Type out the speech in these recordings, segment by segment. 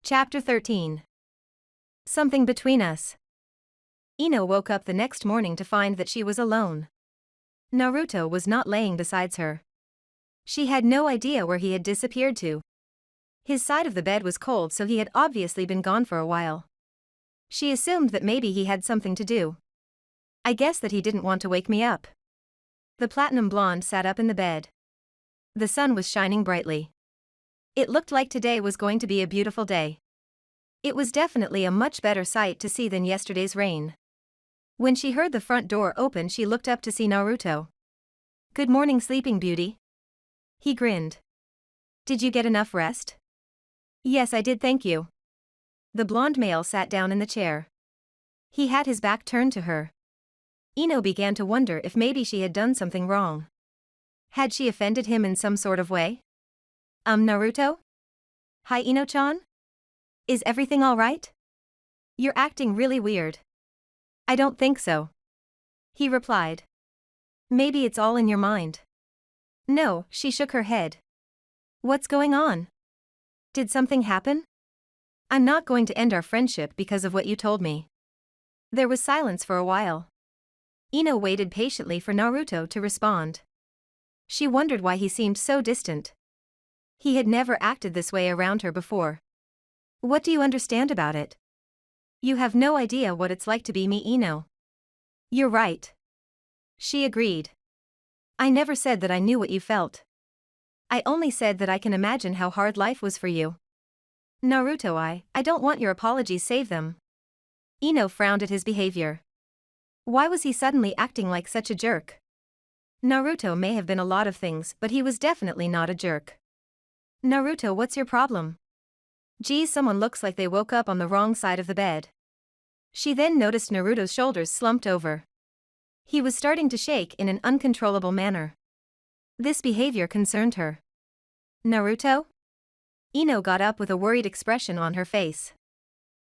Chapter 13. Something between us. Ino woke up the next morning to find that she was alone. Naruto was not laying beside her. She had no idea where he had disappeared to. His side of the bed was cold, so he had obviously been gone for a while. She assumed that maybe he had something to do. I guess that he didn't want to wake me up. The platinum blonde sat up in the bed. The sun was shining brightly. It looked like today was going to be a beautiful day. It was definitely a much better sight to see than yesterday's rain. When she heard the front door open, she looked up to see Naruto. "Good morning, Sleeping Beauty." He grinned. "Did you get enough rest?" "Yes, I did, thank you." The blonde male sat down in the chair. He had his back turned to her. Ino began to wonder if maybe she had done something wrong. Had she offended him in some sort of way? Naruto? Hi, Ino-chan? Is everything all right? You're acting really weird. I don't think so. He replied. Maybe it's all in your mind. No, she shook her head. What's going on? Did something happen? I'm not going to end our friendship because of what you told me. There was silence for a while. Ino waited patiently for Naruto to respond. She wondered why he seemed so distant. He had never acted this way around her before. What do you understand about it? You have no idea what it's like to be me, Ino. You're right. She agreed. I never said that I knew what you felt. I only said that I can imagine how hard life was for you. Naruto, I don't want your apologies, save them. Ino frowned at his behavior. Why was he suddenly acting like such a jerk? Naruto may have been a lot of things, but he was definitely not a jerk. Naruto, what's your problem? Geez, someone looks like they woke up on the wrong side of the bed. She then noticed Naruto's shoulders slumped over. He was starting to shake in an uncontrollable manner. This behavior concerned her. Naruto? Ino got up with a worried expression on her face.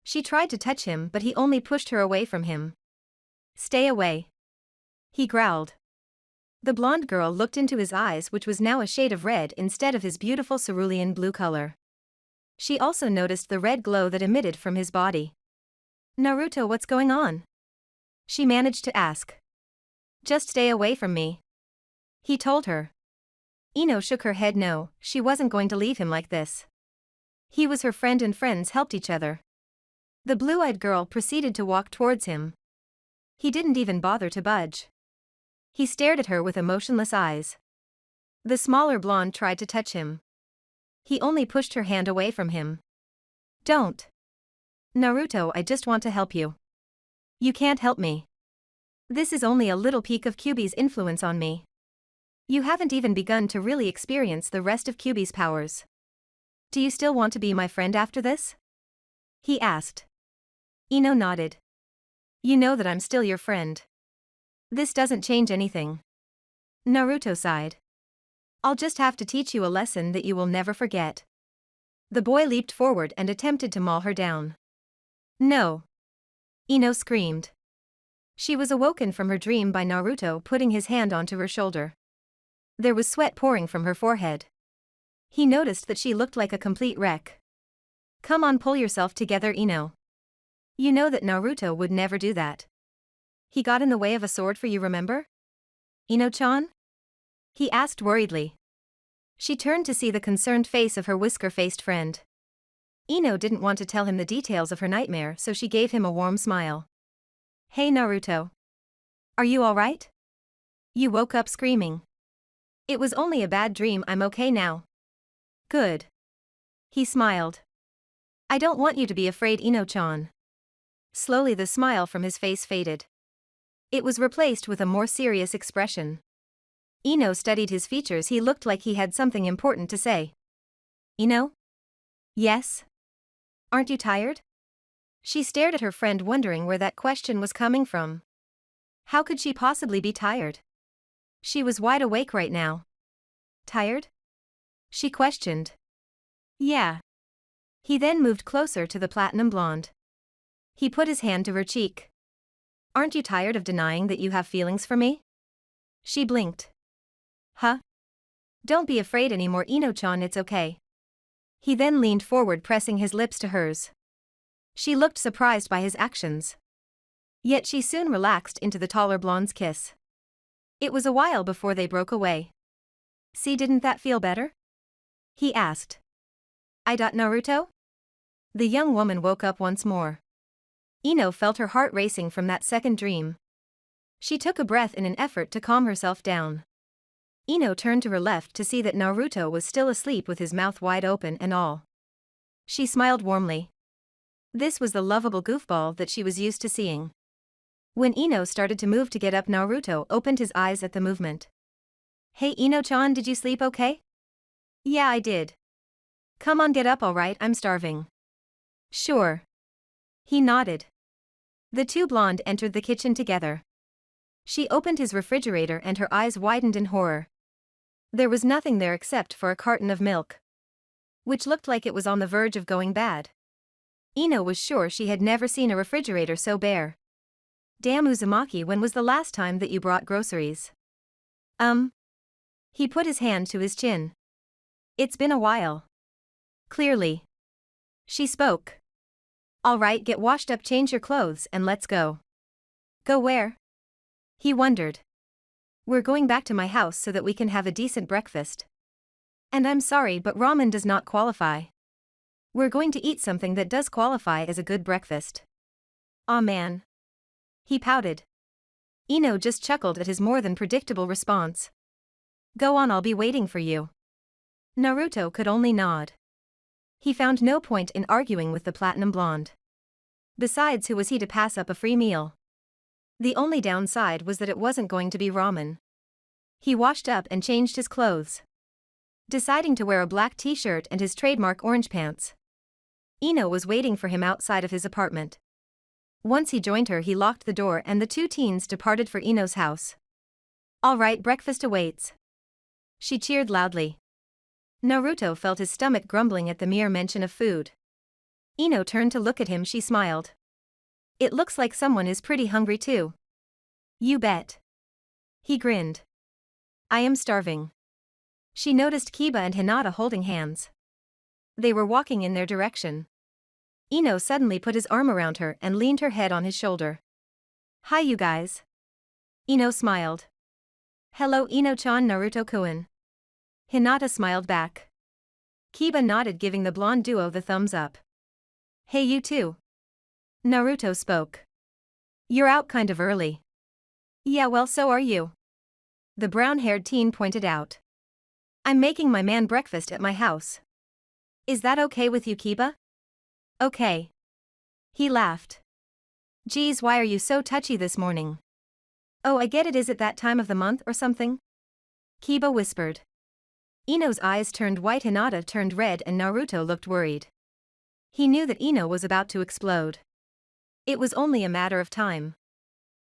She tried to touch him, but he only pushed her away from him. Stay away. He growled. The blonde girl looked into his eyes, which was now a shade of red instead of his beautiful cerulean blue color. She also noticed the red glow that emitted from his body. Naruto, what's going on? She managed to ask. Just stay away from me. He told her. Ino shook her head no, she wasn't going to leave him like this. He was her friend and friends helped each other. The blue-eyed girl proceeded to walk towards him. He didn't even bother to budge. He stared at her with emotionless eyes. The smaller blonde tried to touch him. He only pushed her hand away from him. Don't. Naruto, I just want to help you. You can't help me. This is only a little peek of Kyuubi's influence on me. You haven't even begun to really experience the rest of Kyuubi's powers. Do you still want to be my friend after this? He asked. Ino nodded. You know that I'm still your friend. This doesn't change anything. Naruto sighed. I'll just have to teach you a lesson that you will never forget. The boy leaped forward and attempted to maul her down. No. Ino screamed. She was awoken from her dream by Naruto putting his hand onto her shoulder. There was sweat pouring from her forehead. He noticed that she looked like a complete wreck. Come on, pull yourself together, Ino. You know that Naruto would never do that. He got in the way of a sword for you, remember? Ino-chan? He asked worriedly. She turned to see the concerned face of her whisker-faced friend. Ino didn't want to tell him the details of her nightmare, so she gave him a warm smile. Hey Naruto. Are you alright? You woke up screaming. It was only a bad dream, I'm okay now. Good. He smiled. I don't want you to be afraid, Ino-chan. Slowly the smile from his face faded. It was replaced with a more serious expression. Ino studied his features, he looked like he had something important to say. Ino? Yes? Aren't you tired? She stared at her friend, wondering where that question was coming from. How could she possibly be tired? She was wide awake right now. Tired? She questioned. Yeah. He then moved closer to the platinum blonde. He put his hand to her cheek. Aren't you tired of denying that you have feelings for me? She blinked. Huh? Don't be afraid anymore, Ino-chan, it's okay. He then leaned forward, pressing his lips to hers. She looked surprised by his actions. Yet she soon relaxed into the taller blonde's kiss. It was a while before they broke away. "See, didn't that feel better?" he asked. Naruto? The young woman woke up once more. Ino felt her heart racing from that second dream. She took a breath in an effort to calm herself down. Ino turned to her left to see that Naruto was still asleep with his mouth wide open and all. She smiled warmly. This was the lovable goofball that she was used to seeing. When Ino started to move to get up, Naruto opened his eyes at the movement. "Hey Ino-chan, did you sleep okay?" "Yeah, I did." "Come on, get up, alright, I'm starving." "Sure." He nodded. The two blonde entered the kitchen together. She opened his refrigerator and her eyes widened in horror. There was nothing there except for a carton of milk, which looked like it was on the verge of going bad. Ino was sure she had never seen a refrigerator so bare. "Damn Uzumaki, when was the last time that you brought groceries?" He put his hand to his chin. "It's been a while." "Clearly." She spoke. "Alright, get washed up, change your clothes, and let's go." "Go where?" He wondered. "We're going back to my house so that we can have a decent breakfast. And I'm sorry, but ramen does not qualify. We're going to eat something that does qualify as a good breakfast." "Aw man." He pouted. Ino just chuckled at his more than predictable response. "Go on, I'll be waiting for you." Naruto could only nod. He found no point in arguing with the platinum blonde. Besides, who was he to pass up a free meal? The only downside was that it wasn't going to be ramen. He washed up and changed his clothes, deciding to wear a black t-shirt and his trademark orange pants. Ino was waiting for him outside of his apartment. Once he joined her, he locked the door and the two teens departed for Ino's house. "Alright, breakfast awaits." She cheered loudly. Naruto felt his stomach grumbling at the mere mention of food. Ino turned to look at him, she smiled. "It looks like someone is pretty hungry too." "You bet." He grinned. "I am starving." She noticed Kiba and Hinata holding hands. They were walking in their direction. Ino suddenly put his arm around her and leaned her head on his shoulder. "Hi you guys." Ino smiled. "Hello Ino-chan, Naruto-kun." Hinata smiled back. Kiba nodded, giving the blonde duo the thumbs up. "Hey you too." Naruto spoke. "You're out kind of early." "Yeah, well, so are you." The brown-haired teen pointed out. "I'm making my man breakfast at my house. Is that okay with you, Kiba?" "Okay." He laughed. "Geez, why are you so touchy this morning?" "Oh, I get it, is it that time of the month or something?" Kiba whispered. Ino's eyes turned white, Hinata turned red, and Naruto looked worried. He knew that Ino was about to explode. It was only a matter of time.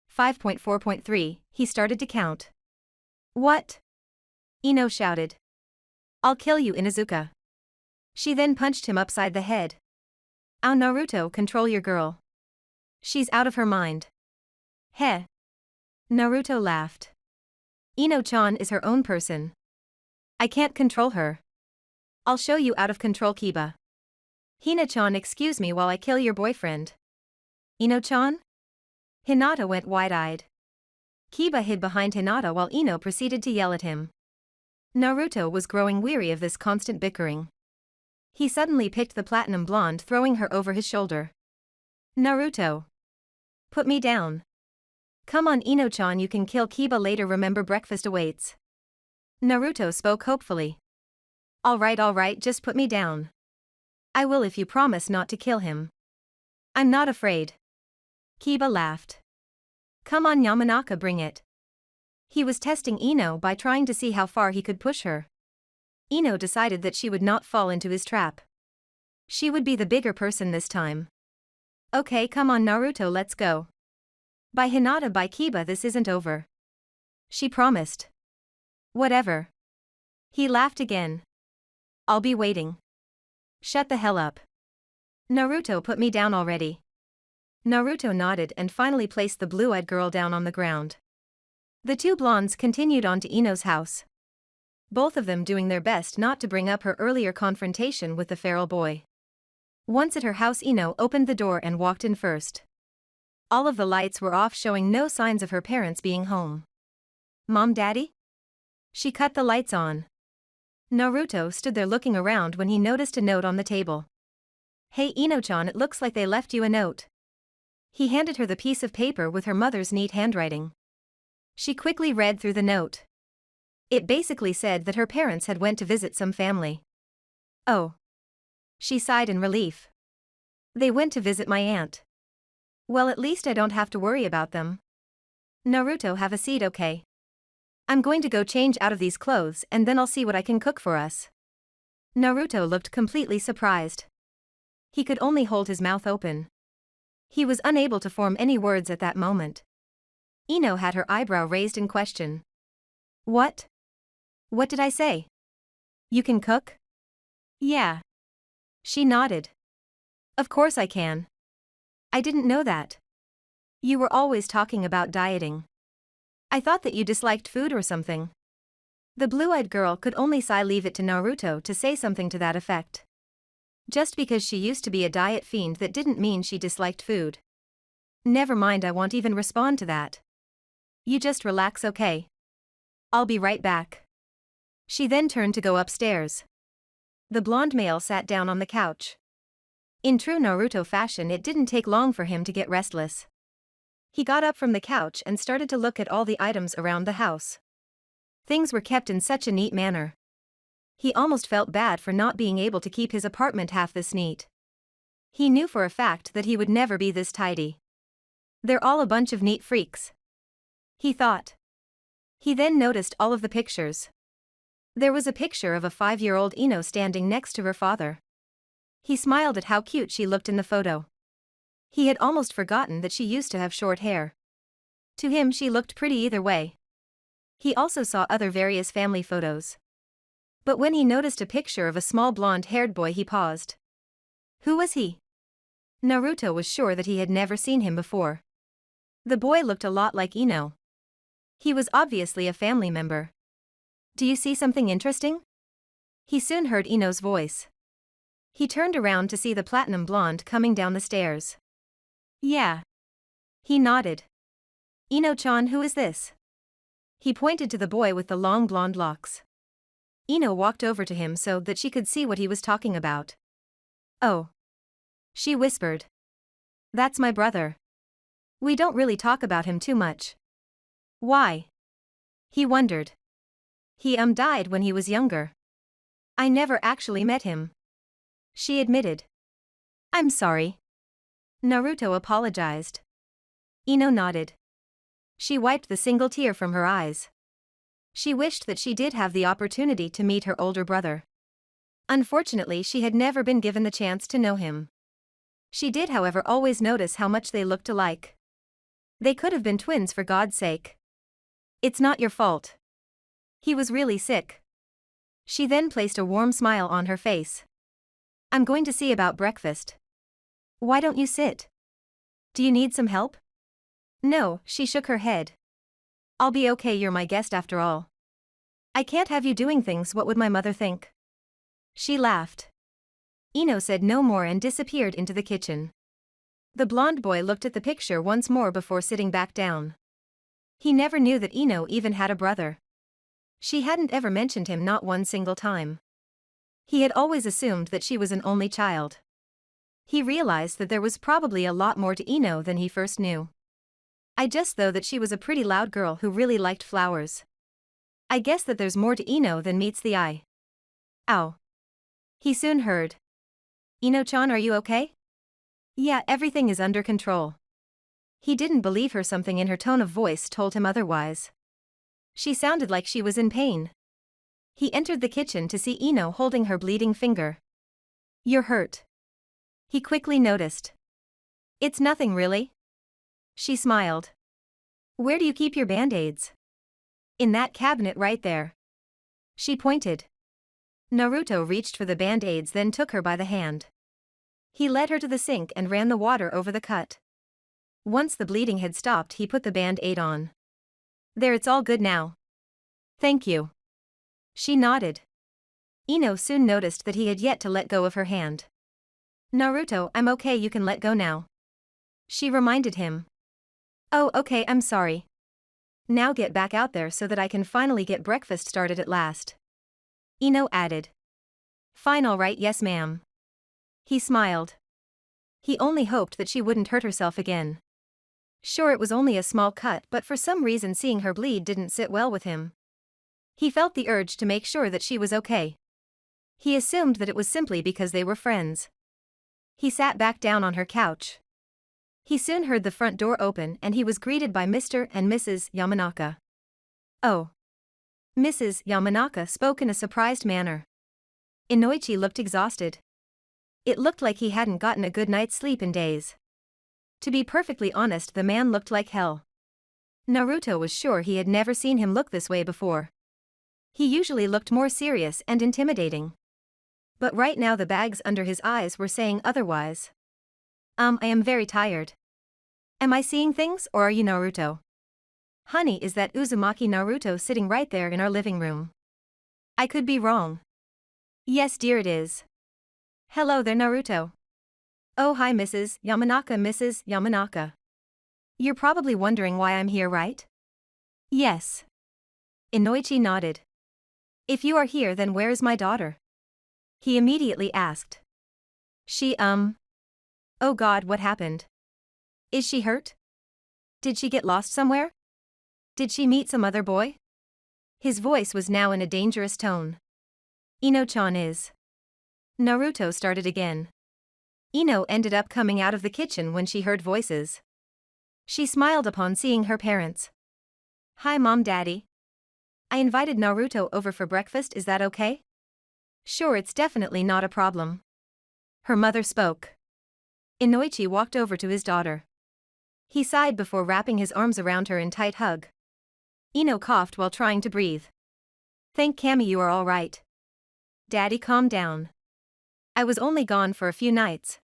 5.4.3, he started to count. "What?" Ino shouted. "I'll kill you, Inuzuka." She then punched him upside the head. "Ow, Naruto, control your girl. She's out of her mind." "Heh." Naruto laughed. "Ino-chan is her own person. I can't control her. I'll show you out of control, Kiba." "Hina-chan, excuse me while I kill your boyfriend." "Ino-chan?" Hinata went wide-eyed. Kiba hid behind Hinata while Ino proceeded to yell at him. Naruto was growing weary of this constant bickering. He suddenly picked the platinum blonde, throwing her over his shoulder. "Naruto. Put me down." "Come on Ino-chan, you can kill Kiba later, remember breakfast awaits." Naruto spoke hopefully. Alright, just put me down." "I will if you promise not to kill him." "I'm not afraid." Kiba laughed. "Come on Yamanaka, bring it." He was testing Ino by trying to see how far he could push her. Ino decided that she would not fall into his trap. She would be the bigger person this time. "Okay, come on Naruto, let's go." By Hinata, by Kiba, this isn't over." She promised. "Whatever." He laughed again. "I'll be waiting." "Shut the hell up." "Naruto, put me down already." Naruto nodded and finally placed the blue-eyed girl down on the ground. The two blondes continued on to Ino's house. both of them doing their best not to bring up her earlier confrontation with the feral boy. Once at her house, Ino opened the door and walked in first. All of the lights were off, showing no signs of her parents being home. "Mom, Daddy?" She cut the lights on. Naruto stood there looking around when he noticed a note on the table. "Hey Ino-chan, it looks like they left you a note." He handed her the piece of paper with her mother's neat handwriting. She quickly read through the note. It basically said that her parents had went to visit some family. "Oh." She sighed in relief. "They went to visit my aunt. Well, at least I don't have to worry about them." "Naruto, have a seat, okay? I'm going to go change out of these clothes and then I'll see what I can cook for us." Naruto looked completely surprised. He could only hold his mouth open. He was unable to form any words at that moment. Ino had her eyebrow raised in question. "What? What did I say? You can cook?" "Yeah." She nodded. "Of course I can. I didn't know that. You were always talking about dieting. I thought that you disliked food or something." The blue-eyed girl could only leave it to Naruto to say something to that effect. Just because she used to be a diet fiend, that didn't mean she disliked food. "Never mind, I won't even respond to that. You just relax, okay? I'll be right back." She then turned to go upstairs. The blonde male sat down on the couch. In true Naruto fashion, it didn't take long for him to get restless. He got up from the couch and started to look at all the items around the house. Things were kept in such a neat manner. He almost felt bad for not being able to keep his apartment half this neat. He knew for a fact that he would never be this tidy. "They're all a bunch of neat freaks," he thought. He then noticed all of the pictures. There was a picture of a 5-year-old Ino standing next to her father. He smiled at how cute she looked in the photo. He had almost forgotten that she used to have short hair. To him, she looked pretty either way. He also saw other various family photos. But when he noticed a picture of a small blonde-haired boy, he paused. Who was he? Naruto was sure that he had never seen him before. The boy looked a lot like Ino. He was obviously a family member. "Do you see something interesting?" He soon heard Ino's voice. He turned around to see the platinum blonde coming down the stairs. "Yeah." He nodded. "Ino-chan, who is this?" He pointed to the boy with the long blonde locks. Ino walked over to him so that she could see what he was talking about. "Oh," she whispered. "That's my brother. We don't really talk about him too much." "Why?" he wondered. He died when he was younger. I never actually met him," she admitted. "I'm sorry." Naruto apologized. Ino nodded. She wiped the single tear from her eyes. She wished that she did have the opportunity to meet her older brother. Unfortunately, she had never been given the chance to know him. She did, however, always notice how much they looked alike. They could have been twins, for God's sake. "It's not your fault. He was really sick." She then placed a warm smile on her face. "I'm going to see about breakfast. Why don't you sit? Do you need some help?" "No," she shook her head. "I'll be okay, you're my guest after all. I can't have you doing things, what would my mother think?" She laughed. Ino said no more and disappeared into the kitchen. The blonde boy looked at the picture once more before sitting back down. He never knew that Ino even had a brother. She hadn't ever mentioned him, not one single time. He had always assumed that she was an only child. He realized that there was probably a lot more to Ino than he first knew. "I just thought that she was a pretty loud girl who really liked flowers. I guess that there's more to Ino than meets the eye." "Ow." He soon heard. "Ino-chan, are you okay?" "Yeah, everything is under control." He didn't believe her. Something in her tone of voice told him otherwise. She sounded like she was in pain. He entered the kitchen to see Ino holding her bleeding finger. "You're hurt." He quickly noticed. "It's nothing really." She smiled. "Where do you keep your band-aids?" "In that cabinet right there." She pointed. Naruto reached for the band-aids, then took her by the hand. He led her to the sink and ran the water over the cut. Once the bleeding had stopped, he put the band-aid on. "There, it's all good now." "Thank you." She nodded. Ino soon noticed that he had yet to let go of her hand. Naruto, I'm okay, you can let go now. She reminded him. Oh, okay, I'm sorry. Now get back out there so that I can finally get breakfast started at last. Ino added. Fine, alright, yes ma'am. He smiled. He only hoped that she wouldn't hurt herself again. Sure, it was only a small cut, but for some reason seeing her bleed didn't sit well with him. He felt the urge to make sure that she was okay. He assumed that it was simply because they were friends. He sat back down on her couch. He soon heard the front door open and he was greeted by Mr. and Mrs. Yamanaka. Oh. Mrs. Yamanaka spoke in a surprised manner. Inoichi looked exhausted. It looked like he hadn't gotten a good night's sleep in days. To be perfectly honest, the man looked like hell. Naruto was sure he had never seen him look this way before. He usually looked more serious and intimidating. But right now the bags under his eyes were saying otherwise. I am very tired. Am I seeing things, or are you Naruto? Honey, is that Uzumaki Naruto sitting right there in our living room? I could be wrong. Yes dear, it is. Hello there Naruto. Oh hi Mrs. Yamanaka, Mrs. Yamanaka. You're probably wondering why I'm here, right? Yes. Inoichi nodded. If you are here, then where is my daughter? He immediately asked. Oh god, what happened? Is she hurt? Did she get lost somewhere? Did she meet some other boy? His voice was now in a dangerous tone. Ino-chan is. Naruto started again. Ino ended up coming out of the kitchen when she heard voices. She smiled upon seeing her parents. Hi mom, daddy. I invited Naruto over for breakfast, is that okay? Sure, it's definitely not a problem. Her mother spoke. Inoichi walked over to his daughter. He sighed before wrapping his arms around her in tight hug. Ino coughed while trying to breathe. Thank Kami you are all right. Daddy, calm down. I was only gone for a few nights.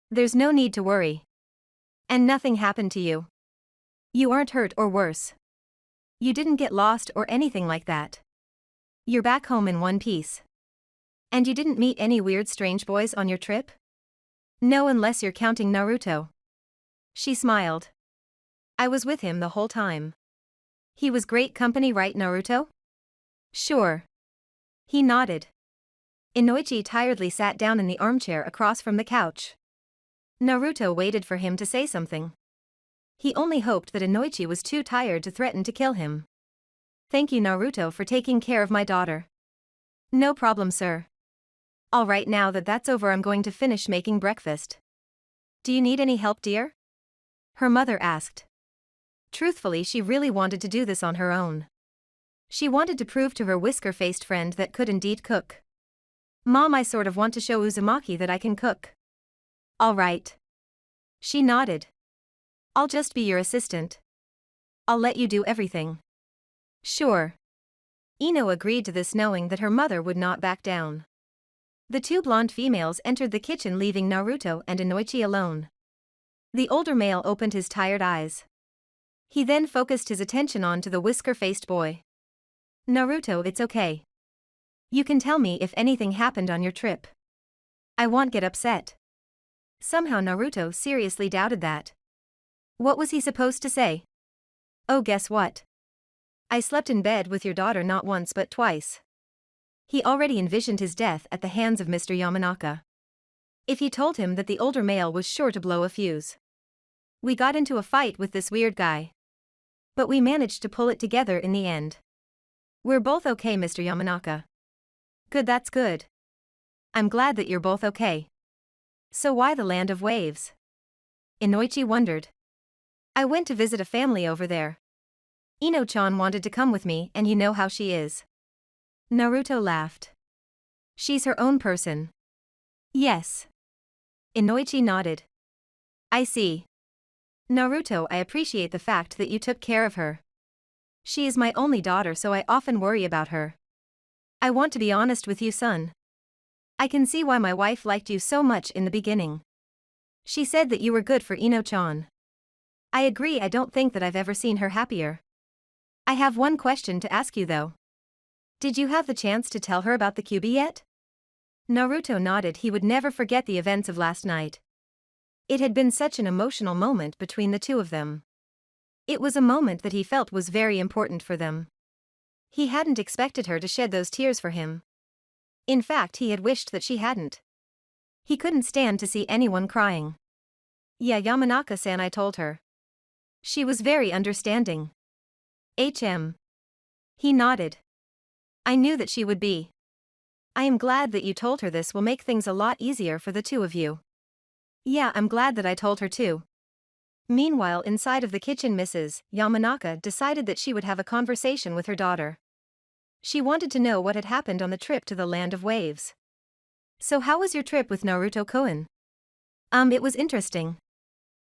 There's no need to worry. And nothing happened to you. You aren't hurt or worse. You didn't get lost or anything like that. You're back home in one piece. And you didn't meet any weird strange boys on your trip? No, unless you're counting Naruto. She smiled. I was with him the whole time. He was great company, right Naruto? Sure. He nodded. Inoichi tiredly sat down in the armchair across from the couch. Naruto waited for him to say something. He only hoped that Inoichi was too tired to threaten to kill him. Thank you Naruto for taking care of my daughter. No problem, sir. Alright, now that that's over, I'm going to finish making breakfast. Do you need any help, dear? Her mother asked. Truthfully, she really wanted to do this on her own. She wanted to prove to her whisker-faced friend that could indeed cook. Mom, I sort of want to show Uzumaki that I can cook. Alright. She nodded. I'll just be your assistant. I'll let you do everything. Sure. Ino agreed to this, knowing that her mother would not back down. The two blonde females entered the kitchen, leaving Naruto and Inoichi alone. The older male opened his tired eyes. He then focused his attention on to the whisker-faced boy. Naruto, it's okay. You can tell me if anything happened on your trip. I won't get upset. Somehow Naruto seriously doubted that. What was he supposed to say? Oh, guess what? I slept in bed with your daughter not once but twice. He already envisioned his death at the hands of Mr. Yamanaka. If he told him that, the older male was sure to blow a fuse. We got into a fight with this weird guy. But we managed to pull it together in the end. We're both okay, Mr. Yamanaka. Good, that's good. I'm glad that you're both okay. So why the land of waves? Inoichi wondered. I went to visit a family over there. Ino-chan wanted to come with me, and you know how she is. Naruto laughed. She's her own person. Yes. Inoichi nodded. I see. Naruto, I appreciate the fact that you took care of her. She is my only daughter, so I often worry about her. I want to be honest with you, son. I can see why my wife liked you so much in the beginning. She said that you were good for Ino-chan. I agree, I don't think that I've ever seen her happier. I have one question to ask you though. Did you have the chance to tell her about the Kyuubi yet? Naruto nodded. He would never forget the events of last night. It had been such an emotional moment between the two of them. It was a moment that he felt was very important for them. He hadn't expected her to shed those tears for him. In fact, he had wished that she hadn't. He couldn't stand to see anyone crying. Yeah, Yamanaka-san, I told her. She was very understanding. He nodded. I knew that she would be. I am glad that you told her. This will make things a lot easier for the two of you. Yeah, I'm glad that I told her too. Meanwhile, inside of the kitchen, Mrs. Yamanaka decided that she would have a conversation with her daughter. She wanted to know what had happened on the trip to the Land of Waves. So how was your trip with Naruto-kun? It was interesting.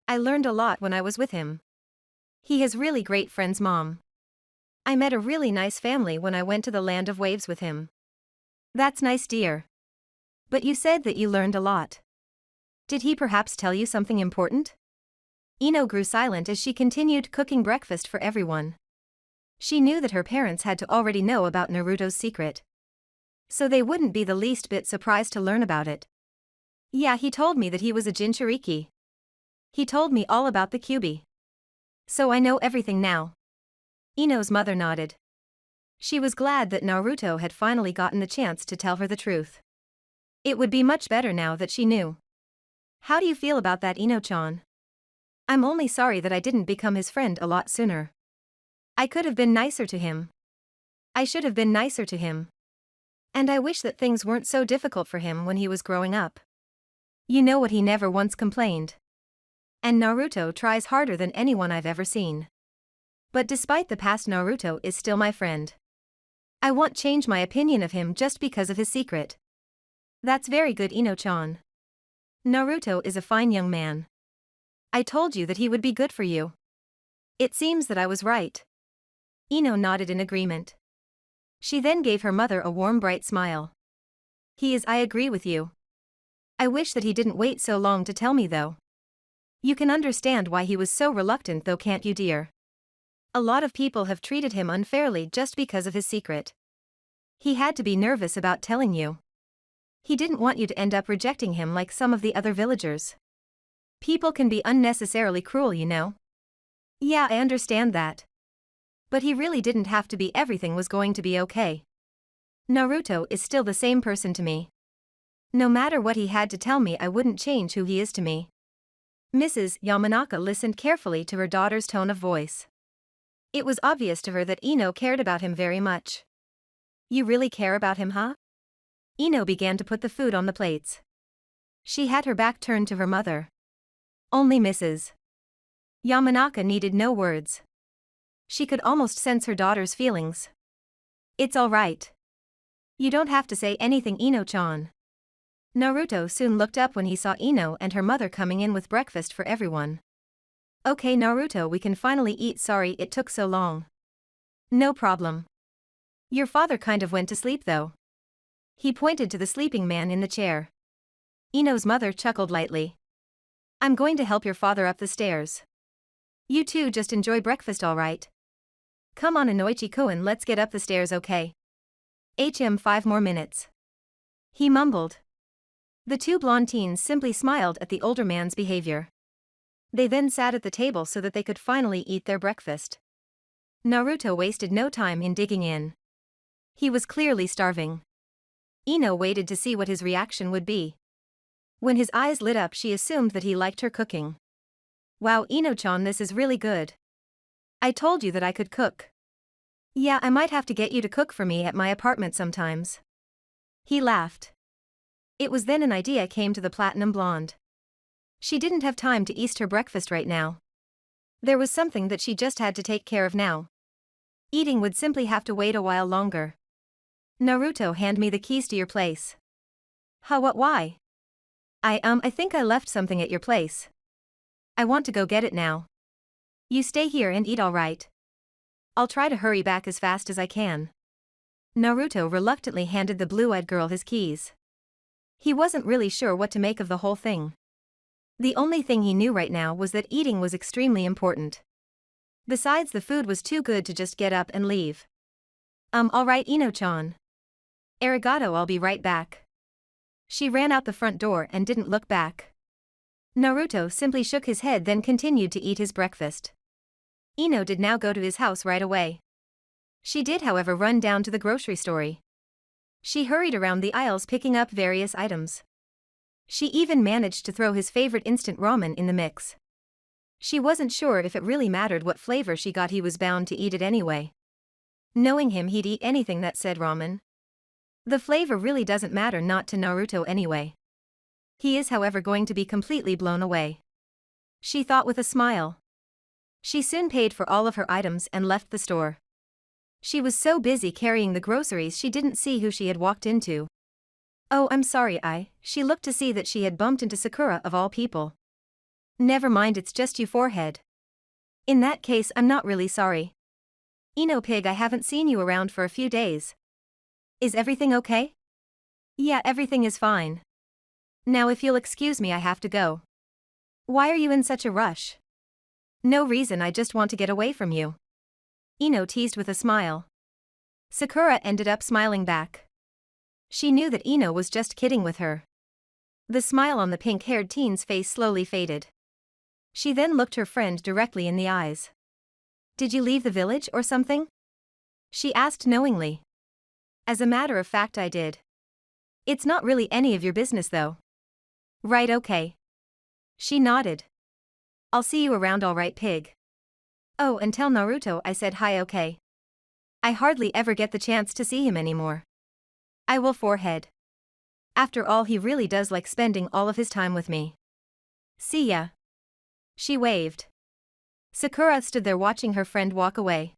I learned a lot when I was with him. He has really great friends, Mom. I met a really nice family when I went to the Land of Waves with him. That's nice, dear. But you said that you learned a lot. Did he perhaps tell you something important? Ino grew silent as she continued cooking breakfast for everyone. She knew that her parents had to already know about Naruto's secret. So they wouldn't be the least bit surprised to learn about it. Yeah, he told me that he was a Jinchuriki. He told me all about the Kyuubi. So I know everything now. Ino's mother nodded. She was glad that Naruto had finally gotten the chance to tell her the truth. It would be much better now that she knew. How do you feel about that, Ino-chan? I'm only sorry that I didn't become his friend a lot sooner. I could have been nicer to him. I should have been nicer to him. And I wish that things weren't so difficult for him when he was growing up. You know what, he never once complained. And Naruto tries harder than anyone I've ever seen. But despite the past, Naruto is still my friend. I won't change my opinion of him just because of his secret. That's very good, Ino-chan. Naruto is a fine young man. I told you that he would be good for you. It seems that I was right. Ino nodded in agreement. She then gave her mother a warm, bright smile. I agree with you. I wish that he didn't wait so long to tell me, though. You can understand why he was so reluctant, though, can't you, dear? A lot of people have treated him unfairly just because of his secret. He had to be nervous about telling you. He didn't want you to end up rejecting him like some of the other villagers. People can be unnecessarily cruel, you know. Yeah, I understand that. But he really didn't have to be. Everything was going to be okay. Naruto is still the same person to me. No matter what he had to tell me, I wouldn't change who he is to me. Mrs. Yamanaka listened carefully to her daughter's tone of voice. It was obvious to her that Ino cared about him very much. You really care about him, huh? Ino began to put the food on the plates. She had her back turned to her mother. Only Mrs. Yamanaka needed no words. She could almost sense her daughter's feelings. It's all right. You don't have to say anything, Ino-chan. Naruto soon looked up when he saw Ino and her mother coming in with breakfast for everyone. Okay, Naruto, we can finally eat. Sorry it took so long. No problem. Your father kind of went to sleep, though. He pointed to the sleeping man in the chair. Ino's mother chuckled lightly. I'm going to help your father up the stairs. You two just enjoy breakfast, all right? Come on, Inoichi-kun, let's get up the stairs, okay? 5 more minutes. He mumbled. The two blonde teens simply smiled at the older man's behavior. They then sat at the table so that they could finally eat their breakfast. Naruto wasted no time in digging in. He was clearly starving. Ino waited to see what his reaction would be. When his eyes lit up, she assumed that he liked her cooking. Wow, Ino-chan, this is really good. I told you that I could cook. Yeah, I might have to get you to cook for me at my apartment sometimes. He laughed. It was then an idea came to the platinum blonde. She didn't have time to eat her breakfast right now. There was something that she just had to take care of now. Eating would simply have to wait a while longer. Naruto, hand me the keys to your place. Why? I think I left something at your place. I want to go get it now. You stay here and eat, all right? I'll try to hurry back as fast as I can. Naruto reluctantly handed the blue-eyed girl his keys. He wasn't really sure what to make of the whole thing. The only thing he knew right now was that eating was extremely important. Besides, the food was too good to just get up and leave. Alright Ino-chan. Arigato, I'll be right back. She ran out the front door and didn't look back. Naruto simply shook his head, then continued to eat his breakfast. Ino did now go to his house right away. She did, however, run down to the grocery store. She hurried around the aisles picking up various items. She even managed to throw his favorite instant ramen in the mix. She wasn't sure if it really mattered what flavor she got, he was bound to eat it anyway. Knowing him, he'd eat anything that said ramen. The flavor really doesn't matter, not to Naruto anyway. He is, however, going to be completely blown away. She thought with a smile. She soon paid for all of her items and left the store. She was so busy carrying the groceries she didn't see who she had walked into. Oh, I'm sorry, she looked to see that she had bumped into Sakura of all people. Never mind, it's just you, forehead. In that case, I'm not really sorry. Ino Pig, I haven't seen you around for a few days. Is everything okay? Yeah, everything is fine. Now if you'll excuse me, I have to go. Why are you in such a rush? No reason, I just want to get away from you. Ino teased with a smile. Sakura ended up smiling back. She knew that Ino was just kidding with her. The smile on the pink-haired teen's face slowly faded. She then looked her friend directly in the eyes. Did you leave the village or something? She asked knowingly. As a matter of fact, I did. It's not really any of your business though. Right, okay. She nodded. I'll see you around, alright, Pig. Oh, and tell Naruto I said hi, okay. I hardly ever get the chance to see him anymore. I will, forehead. After all, he really does like spending all of his time with me. See ya. She waved. Sakura stood there watching her friend walk away.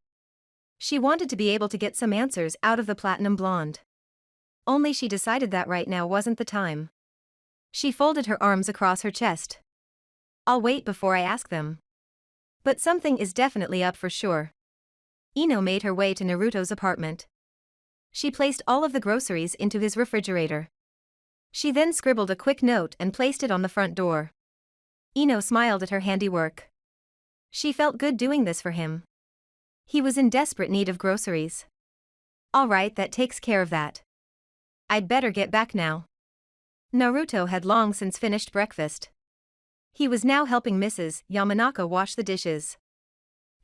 She wanted to be able to get some answers out of the platinum blonde. Only she decided that right now wasn't the time. She folded her arms across her chest. I'll wait before I ask them. But something is definitely up for sure. Ino made her way to Naruto's apartment. She placed all of the groceries into his refrigerator. She then scribbled a quick note and placed it on the front door. Ino smiled at her handiwork. She felt good doing this for him. He was in desperate need of groceries. All right, that takes care of that. I'd better get back now. Naruto had long since finished breakfast. He was now helping Mrs. Yamanaka wash the dishes.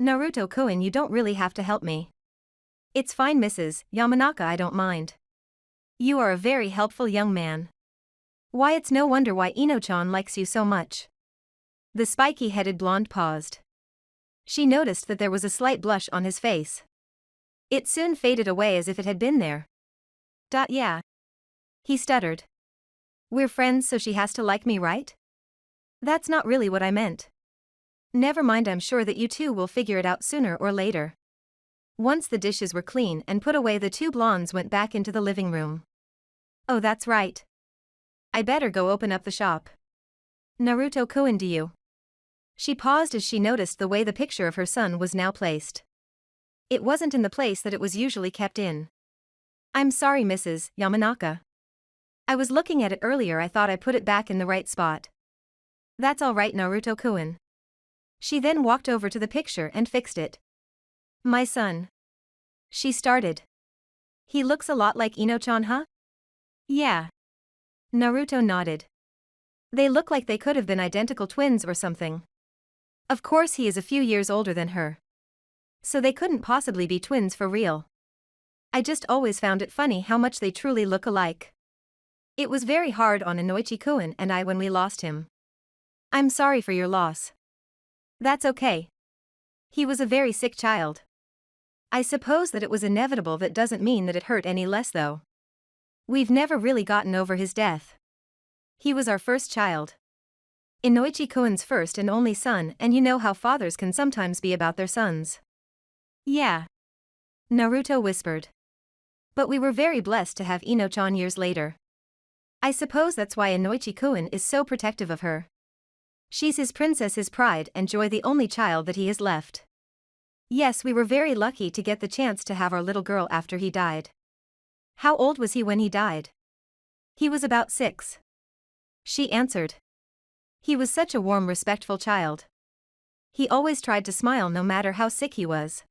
Naruto-kun, you don't really have to help me. It's fine, Mrs. Yamanaka, I don't mind. You are a very helpful young man. Why, it's no wonder why Ino-chan likes you so much. The spiky-headed blonde paused. She noticed that there was a slight blush on his face. It soon faded away as if it had been there. Yeah. He stuttered. We're friends, so she has to like me, right? That's not really what I meant. Never mind, I'm sure that you two will figure it out sooner or later. Once the dishes were clean and put away, the two blondes went back into the living room. Oh, that's right. I better go open up the shop. Naruto-kun, do you? She paused as she noticed the way the picture of her son was now placed. It wasn't in the place that it was usually kept in. I'm sorry, Mrs. Yamanaka. I was looking at it earlier, I thought I put it back in the right spot. That's all right, Naruto-kun. She then walked over to the picture and fixed it. My son. She started. He looks a lot like Ino-chan, huh? Yeah. Naruto nodded. They look like they could have been identical twins or something. Of course, he is a few years older than her. So they couldn't possibly be twins for real. I just always found it funny how much they truly look alike. It was very hard on Inoichi-kun and I when we lost him. I'm sorry for your loss. That's okay. He was a very sick child. I suppose that it was inevitable. That doesn't mean that it hurt any less though. We've never really gotten over his death. He was our first child. Inoichi-kun's first and only son, and you know how fathers can sometimes be about their sons. Yeah. Naruto whispered. But we were very blessed to have Ino-chan years later. I suppose that's why Inoichi-kun is so protective of her. She's his princess, his pride and joy, the only child that he has left. Yes, we were very lucky to get the chance to have our little girl after he died. How old was he when he died? He was about 6. She answered. He was such a warm, respectful child. He always tried to smile no matter how sick he was.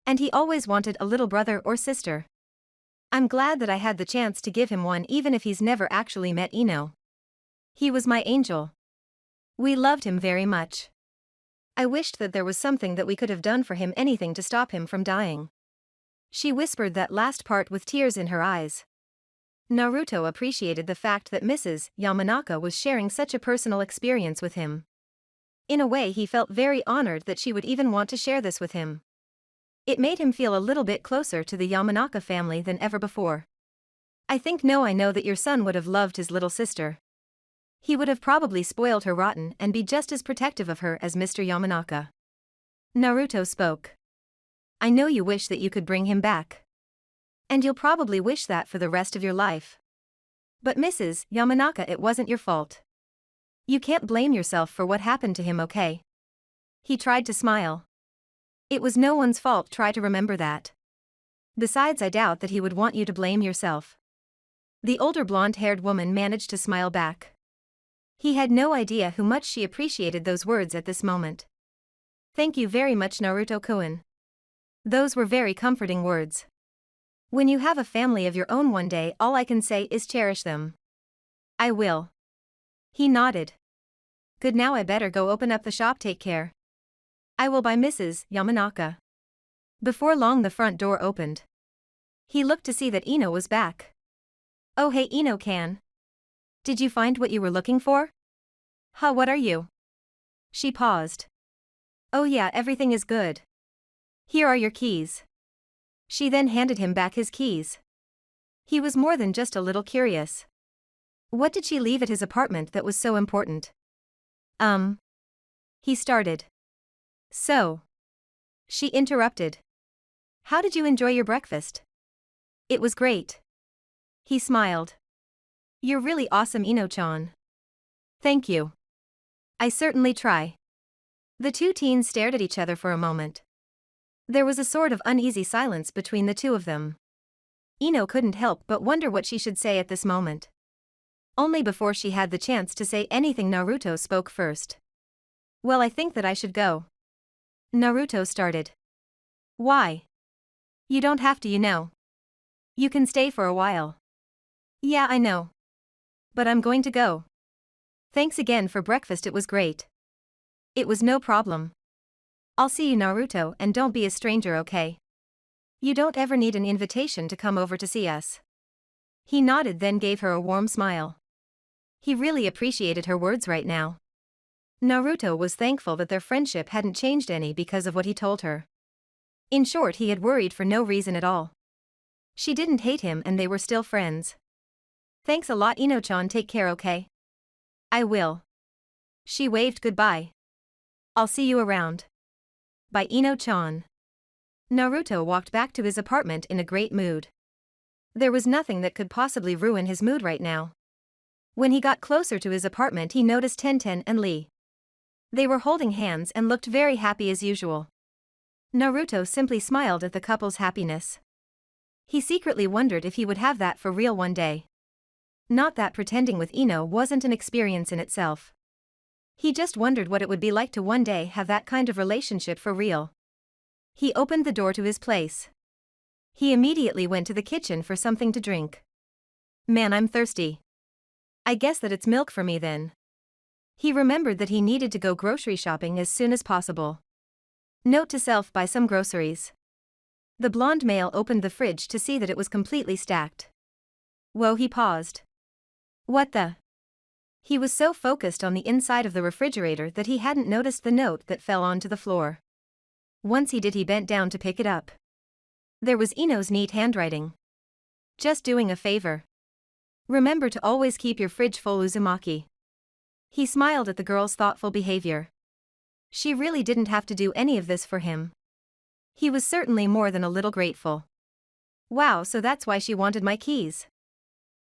And he always wanted a little brother or sister. I'm glad that I had the chance to give him one even if he's never actually met Ino. He was my angel. We loved him very much. I wished that there was something that we could have done for him, anything to stop him from dying. She whispered that last part with tears in her eyes. Naruto appreciated the fact that Mrs. Yamanaka was sharing such a personal experience with him. In a way, he felt very honored that she would even want to share this with him. It made him feel a little bit closer to the Yamanaka family than ever before. I know that your son would have loved his little sister. He would have probably spoiled her rotten and be just as protective of her as Mr. Yamanaka. Naruto spoke. I know you wish that you could bring him back. And you'll probably wish that for the rest of your life. But Mrs. Yamanaka, it wasn't your fault. You can't blame yourself for what happened to him, okay? He tried to smile. It was no one's fault, try to remember that. Besides, I doubt that he would want you to blame yourself. The older blonde-haired woman managed to smile back. He had no idea how much she appreciated those words at this moment. Thank you very much, Naruto-kun. Those were very comforting words. When you have a family of your own one day, all I can say is cherish them. I will. He nodded. Good, now I better go open up the shop, take care. I will, by Mrs. Yamanaka. Before long the front door opened. He looked to see that Ino was back. Oh hey Ino-can. Did you find what you were looking for? Huh, what are you? She paused. Oh yeah, everything is good. Here are your keys. She then handed him back his keys. He was more than just a little curious. What did she leave at his apartment that was so important? He started. So. She interrupted. How did you enjoy your breakfast? It was great. He smiled. You're really awesome, Ino-chan. Thank you. I certainly try. The two teens stared at each other for a moment. There was a sort of uneasy silence between the two of them. Ino couldn't help but wonder what she should say at this moment. Only before she had the chance to say anything, Naruto spoke first. Well, I think that I should go. Naruto started. Why? You don't have to, you know. You can stay for a while. Yeah, I know. But I'm going to go. Thanks again for breakfast, it was great. It was no problem. I'll see you, Naruto, and don't be a stranger, okay? You don't ever need an invitation to come over to see us. He nodded, then gave her a warm smile. He really appreciated her words right now. Naruto was thankful that their friendship hadn't changed any because of what he told her. In short, he had worried for no reason at all. She didn't hate him and they were still friends. Thanks a lot, Ino-chan, take care, okay? I will. She waved goodbye. I'll see you around. By Ino-chan. Naruto walked back to his apartment in a great mood. There was nothing that could possibly ruin his mood right now. When he got closer to his apartment, he noticed Tenten and Lee. They were holding hands and looked very happy as usual. Naruto simply smiled at the couple's happiness. He secretly wondered if he would have that for real one day. Not that pretending with Ino wasn't an experience in itself. He just wondered what it would be like to one day have that kind of relationship for real. He opened the door to his place. He immediately went to the kitchen for something to drink. Man, I'm thirsty. I guess that it's milk for me then. He remembered that he needed to go grocery shopping as soon as possible. Note to self: buy some groceries. The blonde male opened the fridge to see that it was completely stacked. Whoa, he paused. What the? He was so focused on the inside of the refrigerator that he hadn't noticed the note that fell onto the floor. Once he did, he bent down to pick it up. There was Ino's neat handwriting. Just doing a favor. Remember to always keep your fridge full, Uzumaki. He smiled at the girl's thoughtful behavior. She really didn't have to do any of this for him. He was certainly more than a little grateful. Wow, so that's why she wanted my keys.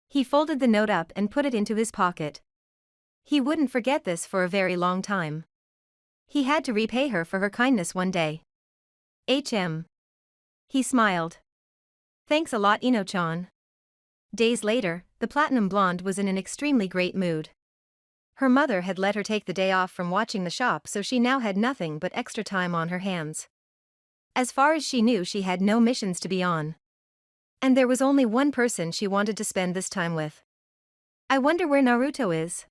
He folded the note up and put it into his pocket. He wouldn't forget this for a very long time. He had to repay her for her kindness one day. He smiled. Thanks a lot, Ino-chan. Days later, the platinum blonde was in an extremely great mood. Her mother had let her take the day off from watching the shop, so she now had nothing but extra time on her hands. As far as she knew, she had no missions to be on. And there was only one person she wanted to spend this time with. I wonder where Naruto is.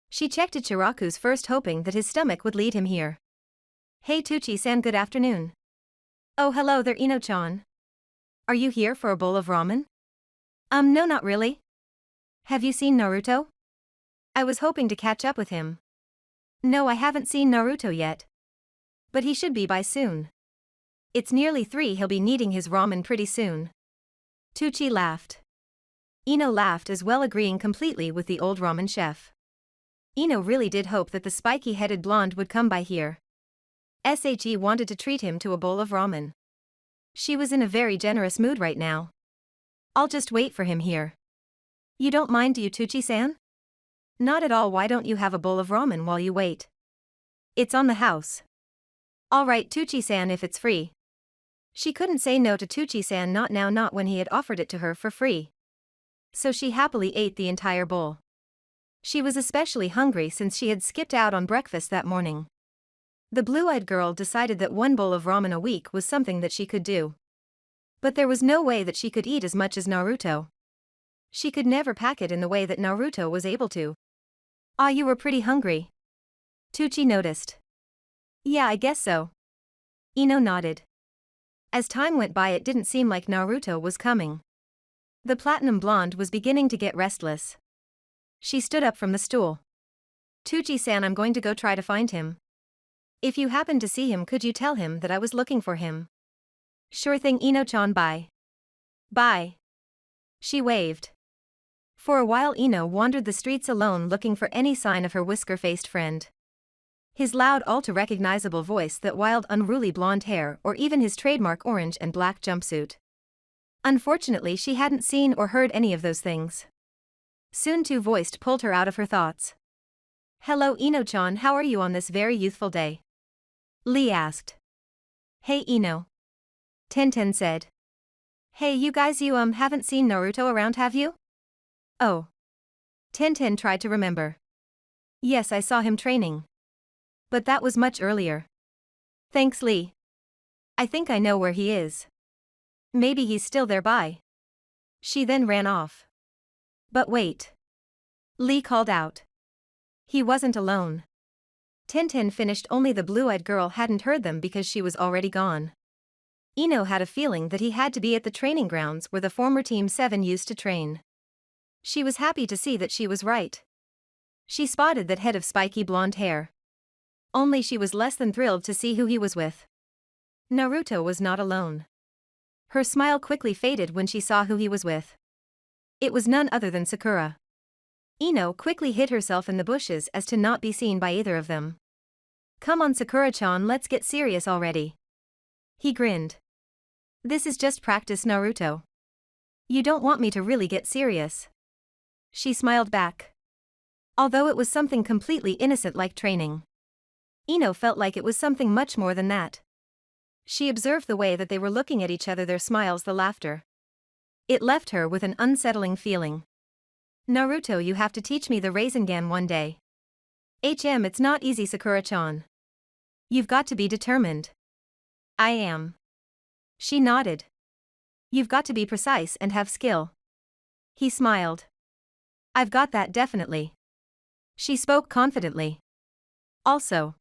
She checked Ichiraku's first, hoping that his stomach would lead him here. Hey Tucci-san, good afternoon. Oh hello there Ino-chan. Are you here for a bowl of ramen? No, not really. Have you seen Naruto? I was hoping to catch up with him. No, I haven't seen Naruto yet. But he should be by soon. It's nearly 3, he'll be needing his ramen pretty soon. Tucci laughed. Ino laughed as well, agreeing completely with the old ramen chef. Ino really did hope that the spiky-headed blonde would come by here. She wanted to treat him to a bowl of ramen. She was in a very generous mood right now. I'll just wait for him here. You don't mind, do you, Tucci-san? Not at all. Why don't you have a bowl of ramen while you wait? It's on the house. All right, Tucci-san, if it's free. She couldn't say no to Tucci-san, not now, not when he had offered it to her for free. So she happily ate the entire bowl. She was especially hungry since she had skipped out on breakfast that morning. The blue-eyed girl decided that one bowl of ramen a week was something that she could do. But there was no way that she could eat as much as Naruto. She could never pack it in the way that Naruto was able to. Ah, you were pretty hungry. Tucci noticed. Yeah, I guess so. Ino nodded. As time went by, it didn't seem like Naruto was coming. The platinum blonde was beginning to get restless. She stood up from the stool. Tucci-san, I'm going to go try to find him. If you happen to see him, could you tell him that I was looking for him? Sure thing, Ino-chan, bye. Bye. She waved. For a while Ino wandered the streets alone, looking for any sign of her whisker-faced friend. His loud, all-too-recognizable voice, that wild, unruly blonde hair, or even his trademark orange and black jumpsuit. Unfortunately, she hadn't seen or heard any of those things. Soon Two Voiced pulled her out of her thoughts. Hello Ino-chan, how are you on this very youthful day? Lee asked. Hey Ino. Tenten said. Hey you guys, you haven't seen Naruto around, have you? Oh. Tenten tried to remember. Yes, I saw him training. But that was much earlier. Thanks Lee. I think I know where he is. Maybe he's still there by. She then ran off. But wait. Lee called out. He wasn't alone. Tenten finished, only the blue-eyed girl hadn't heard them because she was already gone. Ino had a feeling that he had to be at the training grounds where the former Team 7 used to train. She was happy to see that she was right. She spotted that head of spiky blonde hair. Only she was less than thrilled to see who he was with. Naruto was not alone. Her smile quickly faded when she saw who he was with. It was none other than Sakura. Ino quickly hid herself in the bushes as to not be seen by either of them. Come on Sakura-chan, let's get serious already. He grinned. This is just practice, Naruto. You don't want me to really get serious. She smiled back. Although it was something completely innocent like training, Ino felt like it was something much more than that. She observed the way that they were looking at each other, their smiles, the laughter. It left her with an unsettling feeling. Naruto, you have to teach me the Rasengan one day. It's not easy, Sakura-chan. You've got to be determined. I am. She nodded. You've got to be precise and have skill. He smiled. I've got that definitely. She spoke confidently. Also.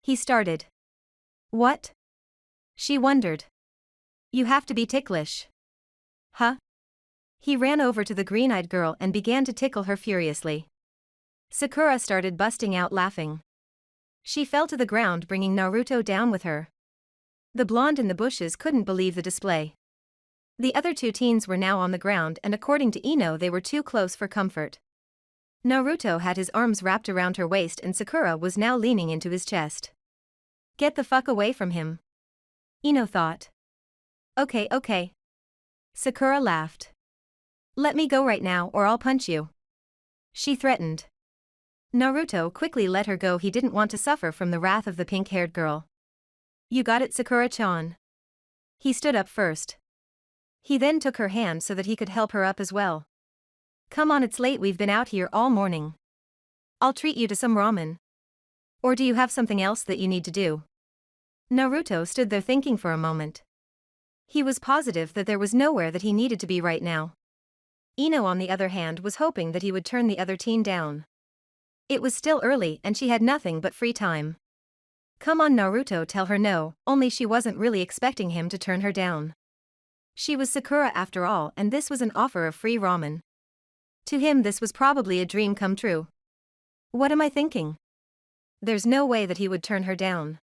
He started. What? She wondered. You have to be ticklish. Huh? He ran over to the green-eyed girl and began to tickle her furiously. Sakura started busting out laughing. She fell to the ground, bringing Naruto down with her. The blonde in the bushes couldn't believe the display. The other two teens were now on the ground, and according to Ino, they were too close for comfort. Naruto had his arms wrapped around her waist and Sakura was now leaning into his chest. Get the fuck away from him. Ino thought. Okay. Sakura laughed. Let me go right now or I'll punch you. She threatened. Naruto quickly let her go. He didn't want to suffer from the wrath of the pink-haired girl. You got it, Sakura-chan. He stood up first. He then took her hand so that he could help her up as well. Come on, it's late, we've been out here all morning. I'll treat you to some ramen. Or do you have something else that you need to do? Naruto stood there thinking for a moment. He was positive that there was nowhere that he needed to be right now. Ino, on the other hand, was hoping that he would turn the other teen down. It was still early and she had nothing but free time. Come on, Naruto, tell her no, only she wasn't really expecting him to turn her down. She was Sakura after all, and this was an offer of free ramen. To him this was probably a dream come true. What am I thinking? There's no way that he would turn her down.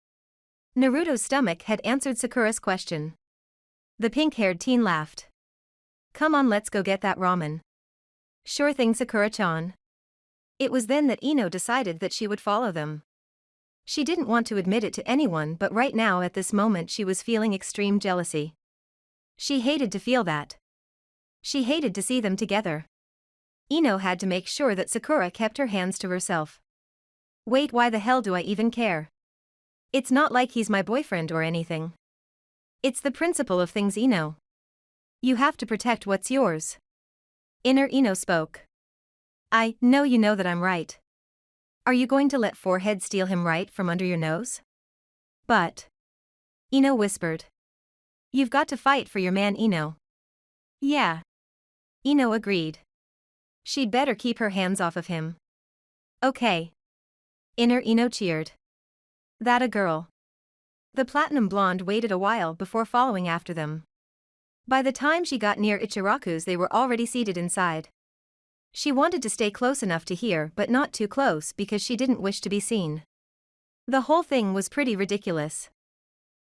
Naruto's stomach had answered Sakura's question. The pink-haired teen laughed. Come on, let's go get that ramen. Sure thing, Sakura-chan. It was then that Ino decided that she would follow them. She didn't want to admit it to anyone, but right now at this moment she was feeling extreme jealousy. She hated to feel that. She hated to see them together. Ino had to make sure that Sakura kept her hands to herself. Wait, why the hell do I even care? It's not like he's my boyfriend or anything. It's the principle of things, Ino. You have to protect what's yours. Inner Ino spoke. I know you know that I'm right. Are you going to let Forehead steal him right from under your nose? But. Ino whispered. You've got to fight for your man, Ino. Yeah. Ino agreed. She'd better keep her hands off of him. Okay. Inner Ino cheered. That a girl. The platinum blonde waited a while before following after them. By the time she got near Ichiraku's, they were already seated inside. She wanted to stay close enough to hear, but not too close because she didn't wish to be seen. The whole thing was pretty ridiculous.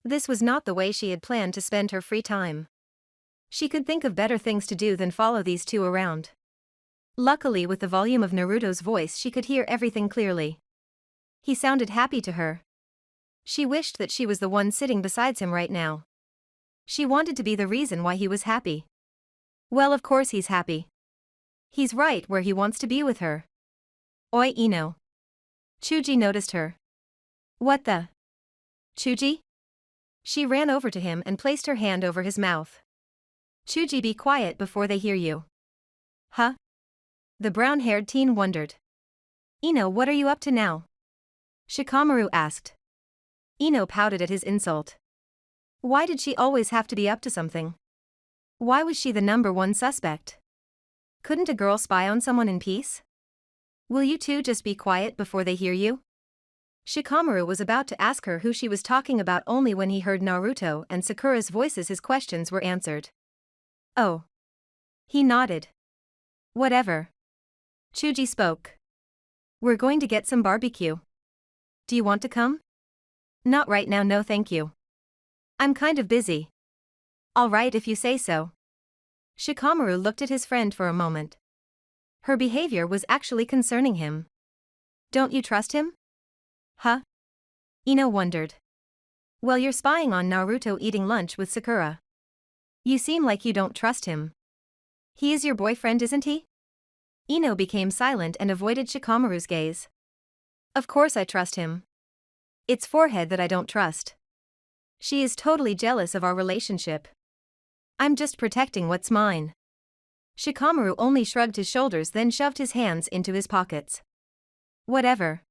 This was not the way she had planned to spend her free time. She could think of better things to do than follow these two around. Luckily, with the volume of Naruto's voice, she could hear everything clearly. He sounded happy to her. She wished that she was the one sitting beside him right now. She wanted to be the reason why he was happy. Well, of course he's happy. He's right where he wants to be with her. Oi, Ino. Chuji noticed her. What the? Chuji? She ran over to him and placed her hand over his mouth. Chuji, be quiet before they hear you. Huh? The brown-haired teen wondered. Ino, what are you up to now? Shikamaru asked. Ino pouted at his insult. Why did she always have to be up to something? Why was she the number one suspect? Couldn't a girl spy on someone in peace? Will you two just be quiet before they hear you? Shikamaru was about to ask her who she was talking about, only when he heard Naruto and Sakura's voices his questions were answered. Oh. He nodded. Whatever. Chuji spoke. We're going to get some barbecue. Do you want to come? Not right now, no thank you. I'm kind of busy. All right if you say so. Shikamaru looked at his friend for a moment. Her behavior was actually concerning him. Don't you trust him? Huh? Ino wondered. Well, you're spying on Naruto eating lunch with Sakura. You seem like you don't trust him. He is your boyfriend, isn't he? Ino became silent and avoided Shikamaru's gaze. Of course I trust him. It's Forehead that I don't trust. She is totally jealous of our relationship. I'm just protecting what's mine. Shikamaru only shrugged his shoulders, then shoved his hands into his pockets. Whatever.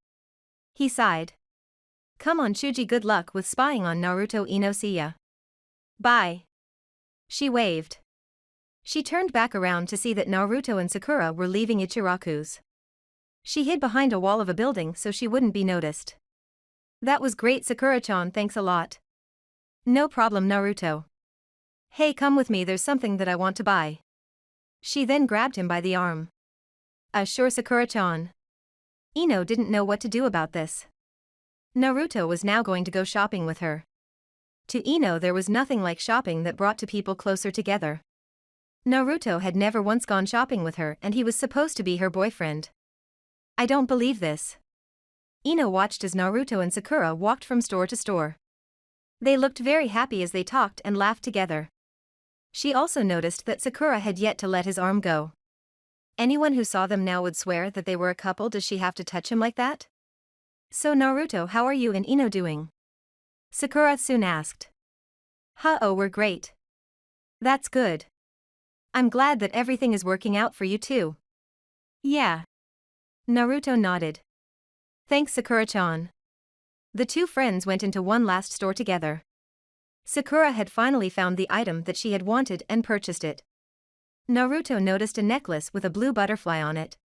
He sighed. Come on, Chuji, good luck with spying on Naruto. Ino, see ya. Bye. She waved. She turned back around to see that Naruto and Sakura were leaving Ichiraku's. She hid behind a wall of a building so she wouldn't be noticed. That was great, Sakura-chan, thanks a lot. No problem, Naruto. Hey, come with me, there's something that I want to buy. She then grabbed him by the arm. Sure, Sakura-chan. Ino didn't know what to do about this. Naruto was now going to go shopping with her. To Ino, there was nothing like shopping that brought two people closer together. Naruto had never once gone shopping with her, and he was supposed to be her boyfriend. I don't believe this. Ino watched as Naruto and Sakura walked from store to store. They looked very happy as they talked and laughed together. She also noticed that Sakura had yet to let his arm go. Anyone who saw them now would swear that they were a couple. Does she have to touch him like that? So Naruto, how are you and Ino doing? Sakura soon asked. Oh, we're great. That's good. I'm glad that everything is working out for you too. Yeah. Naruto nodded. Thanks, Sakura-chan. The two friends went into one last store together. Sakura had finally found the item that she had wanted and purchased it. Naruto noticed a necklace with a blue butterfly on it.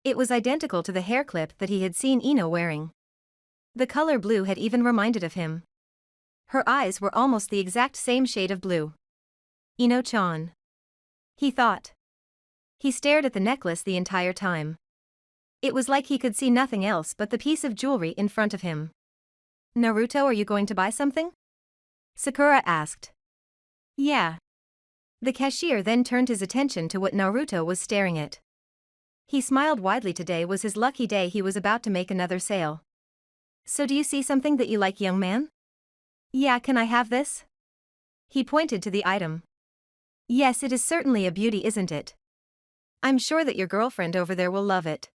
It was identical to the hair clip that he had seen Ino wearing. The color blue had even reminded of him. Her eyes were almost the exact same shade of blue. Ino-chan, he thought. He stared at the necklace the entire time. It was like he could see nothing else but the piece of jewelry in front of him. Naruto, are you going to buy something? Sakura asked. Yeah. The cashier then turned his attention to what Naruto was staring at. He smiled widely. Today was his lucky day. He was about to make another sale. So do you see something that you like, young man? Yeah, can I have this? He pointed to the item. Yes, it is certainly a beauty, isn't it? I'm sure that your girlfriend over there will love it.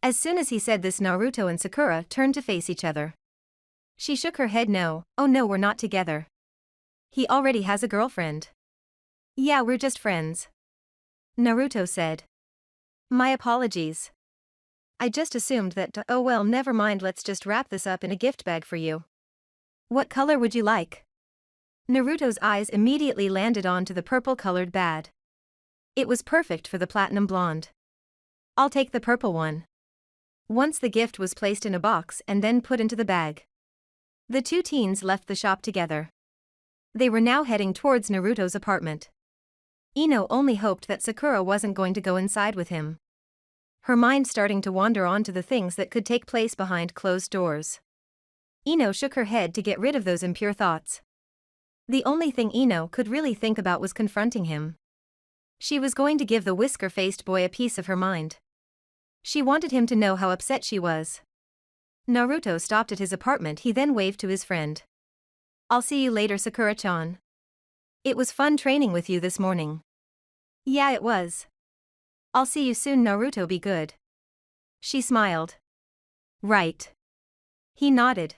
As soon as he said this, Naruto and Sakura turned to face each other. She shook her head. No, oh no, we're not together. He already has a girlfriend. Yeah, we're just friends. Naruto said. My apologies. I just assumed that. Oh well, never mind, let's just wrap this up in a gift bag for you. What color would you like? Naruto's eyes immediately landed onto the purple-colored bag. It was perfect for the platinum blonde. I'll take the purple one. Once the gift was placed in a box and then put into the bag, the two teens left the shop together. They were now heading towards Naruto's apartment. Ino only hoped that Sakura wasn't going to go inside with him. Her mind starting to wander on to the things that could take place behind closed doors. Ino shook her head to get rid of those impure thoughts. The only thing Ino could really think about was confronting him. She was going to give the whisker-faced boy a piece of her mind. She wanted him to know how upset she was. Naruto stopped at his apartment. He then waved to his friend. I'll see you later, Sakura-chan. It was fun training with you this morning. Yeah, it was. I'll see you soon, Naruto. Be good. She smiled. Right. He nodded.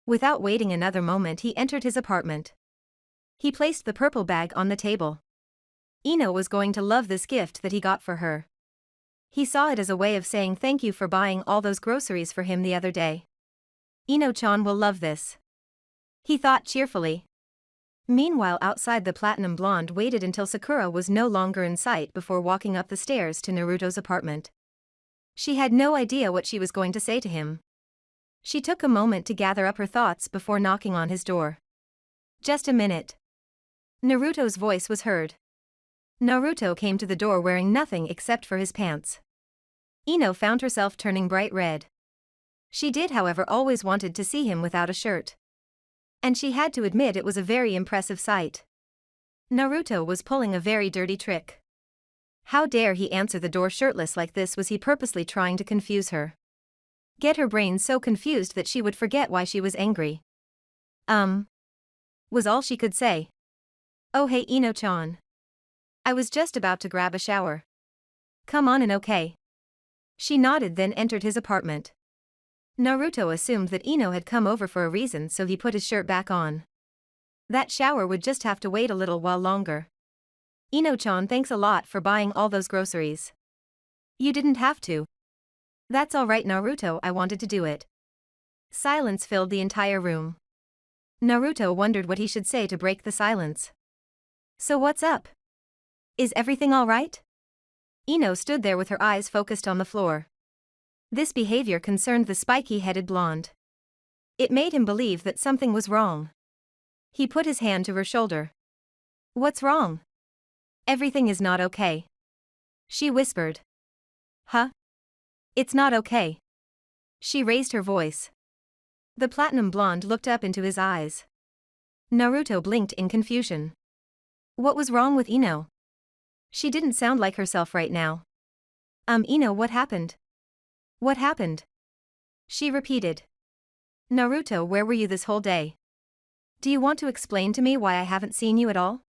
Without waiting another moment, he entered his apartment. He placed the purple bag on the table. Ino was going to love this gift that he got for her. He saw it as a way of saying thank you for buying all those groceries for him the other day. Ino-chan will love this, he thought cheerfully. Meanwhile, outside, the platinum blonde waited until Sakura was no longer in sight before walking up the stairs to Naruto's apartment. She had no idea what she was going to say to him. She took a moment to gather up her thoughts before knocking on his door. Just a minute. Naruto's voice was heard. Naruto came to the door wearing nothing except for his pants. Ino found herself turning bright red. She did, however, always wanted to see him without a shirt. And she had to admit it was a very impressive sight. Naruto was pulling a very dirty trick. How dare he answer the door shirtless like this? Was he purposely trying to confuse her? Get her brain so confused that she would forget why she was angry. Was all she could say. Oh hey Ino-chan. I was just about to grab a shower. Come on in, okay? She nodded, then entered his apartment. Naruto assumed that Ino had come over for a reason, so he put his shirt back on. That shower would just have to wait a little while longer. Ino-chan, thanks a lot for buying all those groceries. You didn't have to. That's all right, Naruto, I wanted to do it. Silence filled the entire room. Naruto wondered what he should say to break the silence. So what's up? Is everything all right? Ino stood there with her eyes focused on the floor. This behavior concerned the spiky-headed blonde. It made him believe that something was wrong. He put his hand to her shoulder. What's wrong? Everything is not okay. She whispered. Huh? It's not okay. She raised her voice. The platinum blonde looked up into his eyes. Naruto blinked in confusion. What was wrong with Ino? She didn't sound like herself right now. Ino, what happened? What happened? She repeated. Naruto, where were you this whole day? Do you want to explain to me why I haven't seen you at all?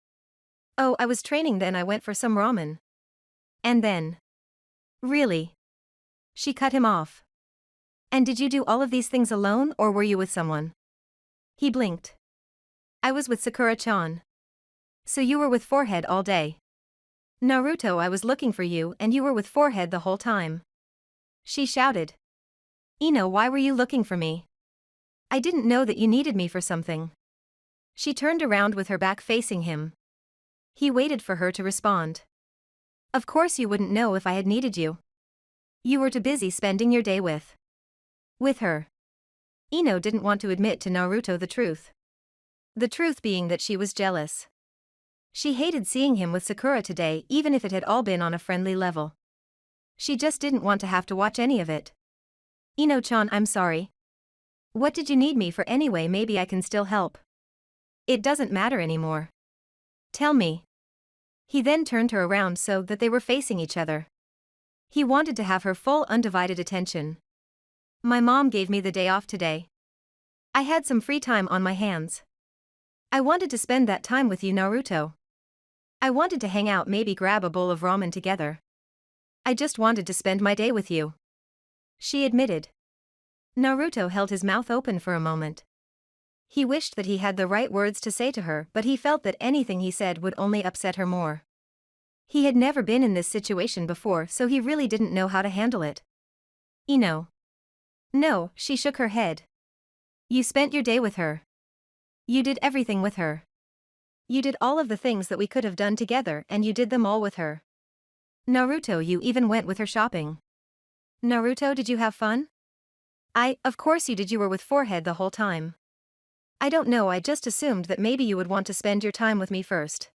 Oh, I was training, then I went for some ramen. And then? Really? She cut him off. And did you do all of these things alone, or were you with someone? He blinked. I was with Sakura-chan. So you were with Forehead all day. Naruto, I was looking for you and you were with Forehead the whole time. She shouted. Ino, why were you looking for me? I didn't know that you needed me for something. She turned around with her back facing him. He waited for her to respond. Of course you wouldn't know if I had needed you. You were too busy spending your day with her. Ino didn't want to admit to Naruto the truth. The truth being that she was jealous. She hated seeing him with Sakura today, even if it had all been on a friendly level. She just didn't want to have to watch any of it. Ino-chan, I'm sorry. What did you need me for anyway? Maybe I can still help. It doesn't matter anymore. Tell me. He then turned her around so that they were facing each other. He wanted to have her full undivided attention. My mom gave me the day off today. I had some free time on my hands. I wanted to spend that time with you, Naruto. I wanted to hang out, maybe grab a bowl of ramen together. I just wanted to spend my day with you. She admitted. Naruto held his mouth open for a moment. He wished that he had the right words to say to her, but he felt that anything he said would only upset her more. He had never been in this situation before, so he really didn't know how to handle it. Ino. No, she shook her head. You spent your day with her. You did everything with her. You did all of the things that we could have done together, and you did them all with her. Naruto, you even went with her shopping. Naruto, did you have fun? Of course you did. You were with Forehead the whole time. I don't know, I just assumed that maybe you would want to spend your time with me first.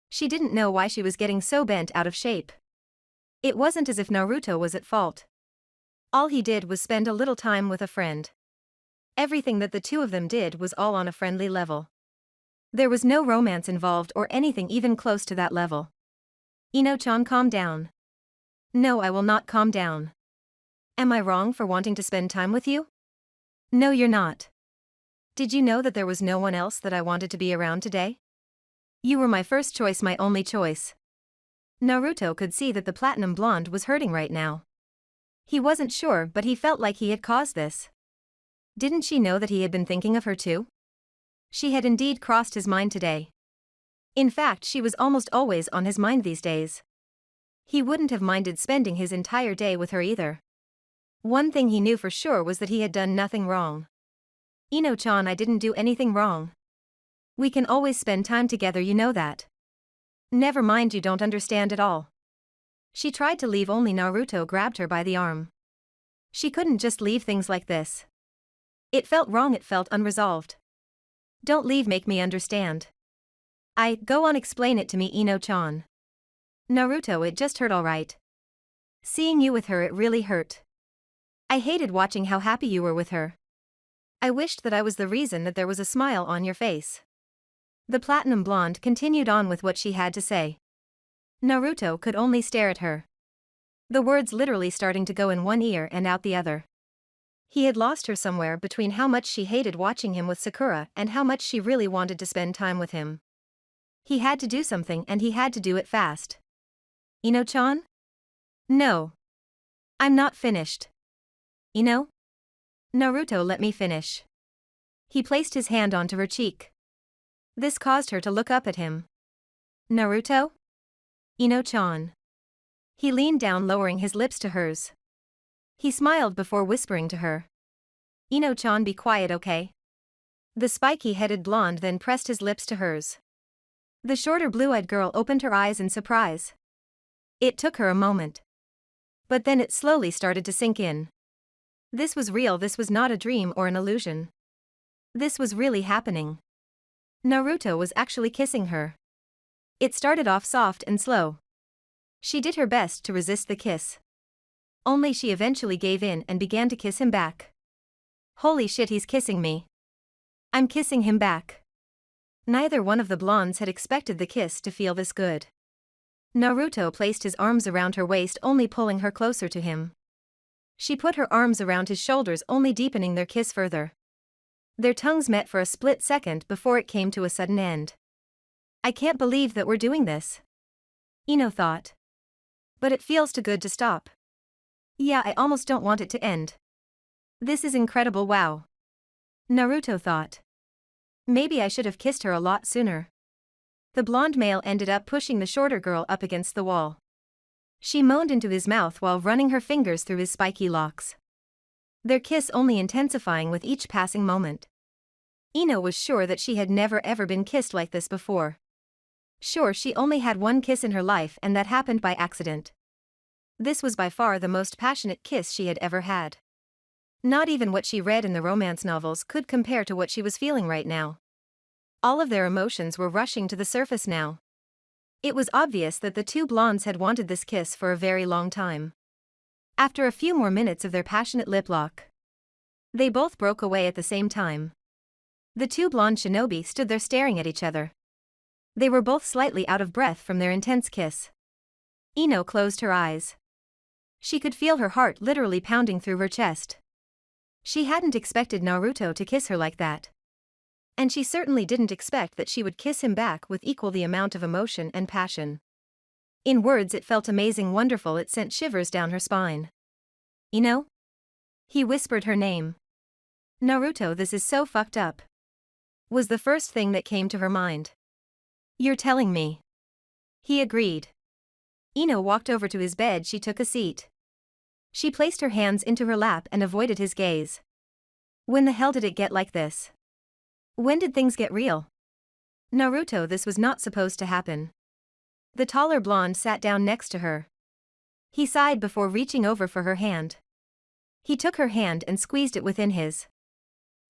She didn't know why she was getting so bent out of shape. It wasn't as if Naruto was at fault. All he did was spend a little time with a friend. Everything that the two of them did was all on a friendly level. There was no romance involved or anything even close to that level. Ino-chan, calm down. No, I will not calm down. Am I wrong for wanting to spend time with you? No, you're not. Did you know that there was no one else that I wanted to be around today? You were my first choice, my only choice. Naruto could see that the platinum blonde was hurting right now. He wasn't sure, but he felt like he had caused this. Didn't she know that he had been thinking of her too? She had indeed crossed his mind today. In fact, she was almost always on his mind these days. He wouldn't have minded spending his entire day with her either. One thing he knew for sure was that he had done nothing wrong. Ino-chan, I didn't do anything wrong. We can always spend time together, you know that. Never mind, you don't understand at all. She tried to leave, only Naruto grabbed her by the arm. She couldn't just leave things like this. It felt wrong, it felt unresolved. Don't leave, make me understand. Go on, explain it to me, Ino-chan. Naruto, it just hurt, alright. Seeing you with her, it really hurt. I hated watching how happy you were with her. I wished that I was the reason that there was a smile on your face. The platinum blonde continued on with what she had to say. Naruto could only stare at her. The words literally starting to go in one ear and out the other. He had lost her somewhere between how much she hated watching him with Sakura and how much she really wanted to spend time with him. He had to do something, and he had to do it fast. Ino-chan? No. I'm not finished. Ino? Naruto, let me finish. He placed his hand onto her cheek. This caused her to look up at him. Naruto? Ino-chan. He leaned down, lowering his lips to hers. He smiled before whispering to her. Ino-chan, be quiet, okay? The spiky-headed blonde then pressed his lips to hers. The shorter blue-eyed girl opened her eyes in surprise. It took her a moment. But then it slowly started to sink in. This was real, this was not a dream or an illusion. This was really happening. Naruto was actually kissing her. It started off soft and slow. She did her best to resist the kiss. Only she eventually gave in and began to kiss him back. Holy shit, he's kissing me. I'm kissing him back. Neither one of the blondes had expected the kiss to feel this good. Naruto placed his arms around her waist, only pulling her closer to him. She put her arms around his shoulders, only deepening their kiss further. Their tongues met for a split second before it came to a sudden end. I can't believe that we're doing this. Ino thought. But it feels too good to stop. Yeah, I almost don't want it to end. This is incredible, wow. Naruto thought. Maybe I should have kissed her a lot sooner. The blonde male ended up pushing the shorter girl up against the wall. She moaned into his mouth while running her fingers through his spiky locks. their kiss only intensifying with each passing moment. Ino was sure that she had never ever been kissed like this before. Sure, she only had one kiss in her life, and that happened by accident. This was by far the most passionate kiss she had ever had. Not even what she read in the romance novels could compare to what she was feeling right now. All of their emotions were rushing to the surface now. It was obvious that the two blondes had wanted this kiss for a very long time. After a few more minutes of their passionate lip lock, they both broke away at the same time. The two blonde shinobi stood there staring at each other. They were both slightly out of breath from their intense kiss. Ino closed her eyes. She could feel her heart literally pounding through her chest. She hadn't expected Naruto to kiss her like that. And she certainly didn't expect that she would kiss him back with equal the amount of emotion and passion. In words, it felt amazing, wonderful, it sent shivers down her spine. Ino? He whispered her name. Naruto, this is so fucked up, was the first thing that came to her mind. You're telling me? He agreed. Ino walked over to his bed. She took a seat. She placed her hands into her lap and avoided his gaze. When the hell did it get like this? When did things get real? Naruto, this was not supposed to happen. The taller blonde sat down next to her. He sighed before reaching over for her hand. He took her hand and squeezed it within his.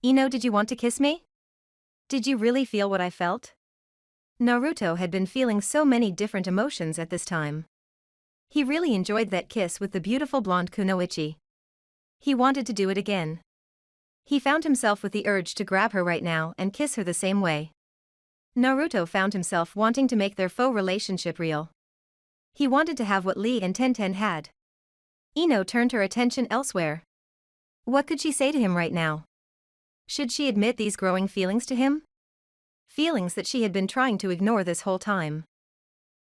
Ino, did you want to kiss me? Did you really feel what I felt? Naruto had been feeling so many different emotions at this time. He really enjoyed that kiss with the beautiful blonde kunoichi. He wanted to do it again. He found himself with the urge to grab her right now and kiss her the same way. Naruto found himself wanting to make their faux relationship real. He wanted to have what Lee and Tenten had. Ino turned her attention elsewhere. What could she say to him right now? Should she admit these growing feelings to him? Feelings that she had been trying to ignore this whole time.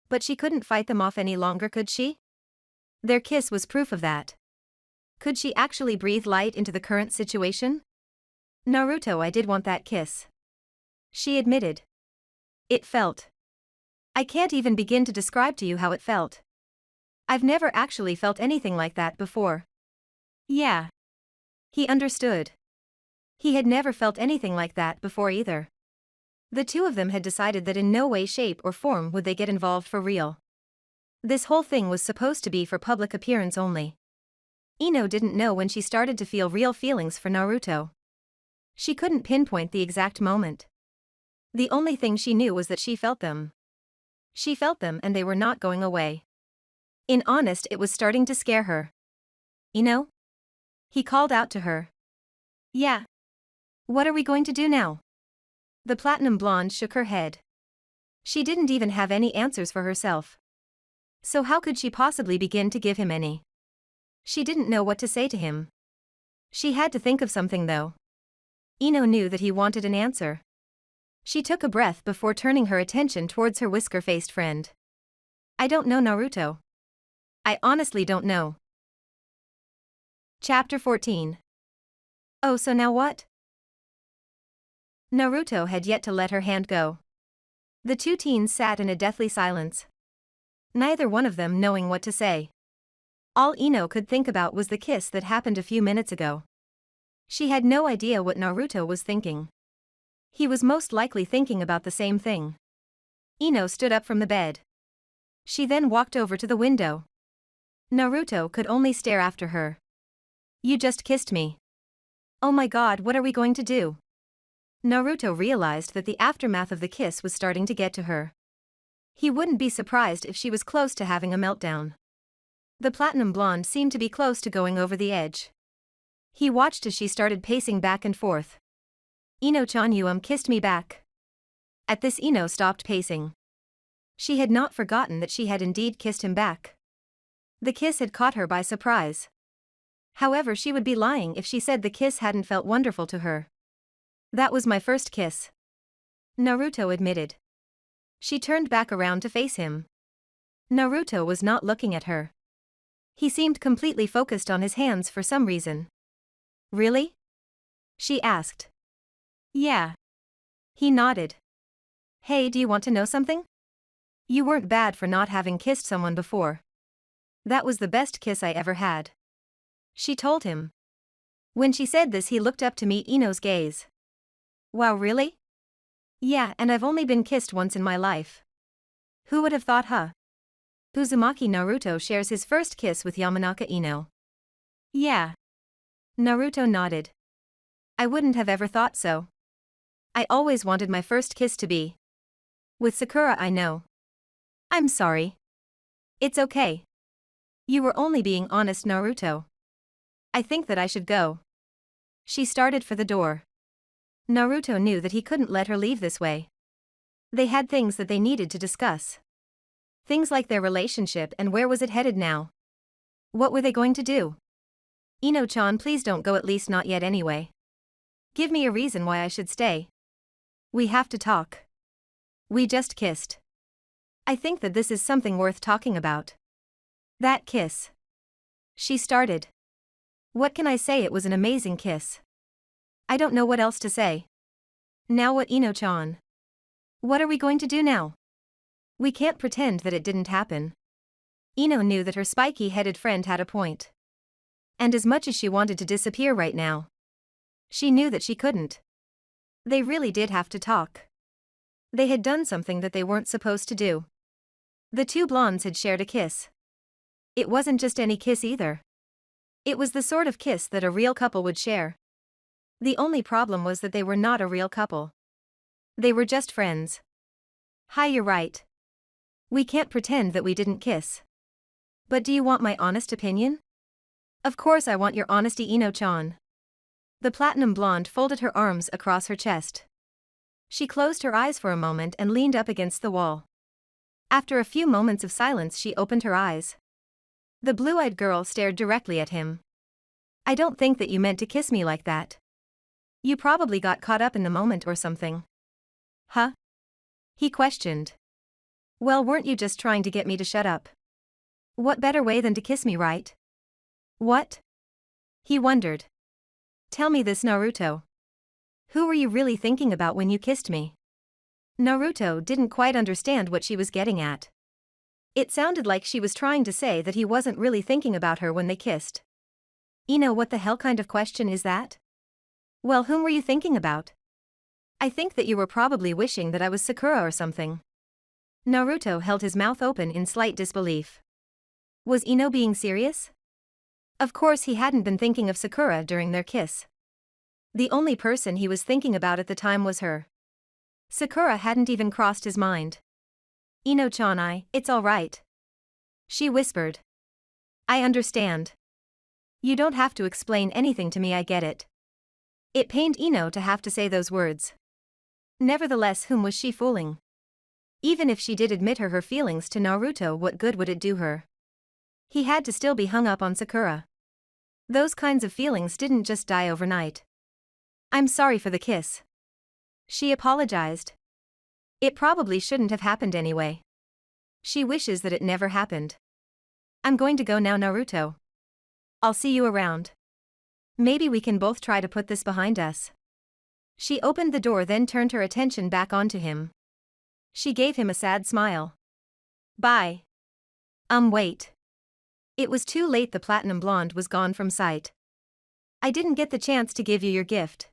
But she couldn't fight them off any longer, could she? Their kiss was proof of that. Could she actually breathe light into the current situation? Naruto, I did want that kiss, she admitted. It felt. I can't even begin to describe to you how it felt. I've never actually felt anything like that before. Yeah. He understood. He had never felt anything like that before either. The two of them had decided that in no way, shape, or form would they get involved for real. This whole thing was supposed to be for public appearance only. Ino didn't know when she started to feel real feelings for Naruto. She couldn't pinpoint the exact moment. The only thing she knew was that she felt them. She felt them and they were not going away. In honest, it was starting to scare her. Ino? He called out to her. Yeah. What are we going to do now? The platinum blonde shook her head. She didn't even have any answers for herself. So how could she possibly begin to give him any? She didn't know what to say to him. She had to think of something though. Ino knew that he wanted an answer. She took a breath before turning her attention towards her whisker-faced friend. I don't know, Naruto. I honestly don't know. Chapter 14. Oh, so now what? Naruto had yet to let her hand go. The two teens sat in a deathly silence, neither one of them knowing what to say. All Ino could think about was the kiss that happened a few minutes ago. She had no idea what Naruto was thinking. He was most likely thinking about the same thing. Ino stood up from the bed. She then walked over to the window. Naruto could only stare after her. You just kissed me. Oh my god, what are we going to do? Naruto realized that the aftermath of the kiss was starting to get to her. He wouldn't be surprised if she was close to having a meltdown. The platinum blonde seemed to be close to going over the edge. He watched as she started pacing back and forth. Ino-chan, you kissed me back. At this, Ino stopped pacing. She had not forgotten that she had indeed kissed him back. The kiss had caught her by surprise. However, she would be lying if she said the kiss hadn't felt wonderful to her. That was my first kiss, Naruto admitted. She turned back around to face him. Naruto was not looking at her. He seemed completely focused on his hands for some reason. Really? She asked. Yeah. He nodded. Hey, do you want to know something? You weren't bad for not having kissed someone before. That was the best kiss I ever had, she told him. When she said this, he looked up to meet Ino's gaze. Wow, really? Yeah, and I've only been kissed once in my life. Who would have thought, huh? Uzumaki Naruto shares his first kiss with Yamanaka Ino. Yeah. Naruto nodded. I wouldn't have ever thought so. I always wanted my first kiss to be with Sakura, I know. I'm sorry. It's okay. You were only being honest, Naruto. I think that I should go. She started for the door. Naruto knew that he couldn't let her leave this way. They had things that they needed to discuss. Things like their relationship and where was it headed now. What were they going to do? Ino-chan, please don't go, at least not yet anyway. Give me a reason why I should stay. We have to talk. We just kissed. I think that this is something worth talking about. That kiss. She started. What can I say? It was an amazing kiss. I don't know what else to say. Now what, Ino-chan? What are we going to do now? We can't pretend that it didn't happen. Ino knew that her spiky-headed friend had a point. And as much as she wanted to disappear right now, she knew that she couldn't. They really did have to talk. They had done something that they weren't supposed to do. The two blondes had shared a kiss. It wasn't just any kiss either. It was the sort of kiss that a real couple would share. The only problem was that they were not a real couple. They were just friends. Hi, you're right. We can't pretend that we didn't kiss. But do you want my honest opinion? Of course I want your honesty, Ino-chan. The platinum blonde folded her arms across her chest. She closed her eyes for a moment and leaned up against the wall. After a few moments of silence, she opened her eyes. The blue-eyed girl stared directly at him. I don't think that you meant to kiss me like that. You probably got caught up in the moment or something. Huh? He questioned. Well, weren't you just trying to get me to shut up? What better way than to kiss me, right? What? He wondered. Tell me this, Naruto. Who were you really thinking about when you kissed me? Naruto didn't quite understand what she was getting at. It sounded like she was trying to say that he wasn't really thinking about her when they kissed. Ino, what the hell kind of question is that? Well, whom were you thinking about? I think that you were probably wishing that I was Sakura or something. Naruto held his mouth open in slight disbelief. Was Ino being serious? Of course he hadn't been thinking of Sakura during their kiss. The only person he was thinking about at the time was her. Sakura hadn't even crossed his mind. Ino-chan, it's all right. She whispered. I understand. You don't have to explain anything to me, I get it. It pained Ino to have to say those words. Nevertheless, whom was she fooling? Even if she did admit her feelings to Naruto, what good would it do her? He had to still be hung up on Sakura. Those kinds of feelings didn't just die overnight. I'm sorry for the kiss. She apologized. It probably shouldn't have happened anyway. She wishes that it never happened. I'm going to go now, Naruto. I'll see you around. Maybe we can both try to put this behind us. She opened the door, then turned her attention back onto him. She gave him a sad smile. Bye. Wait. It was too late, the platinum blonde was gone from sight. I didn't get the chance to give you your gift.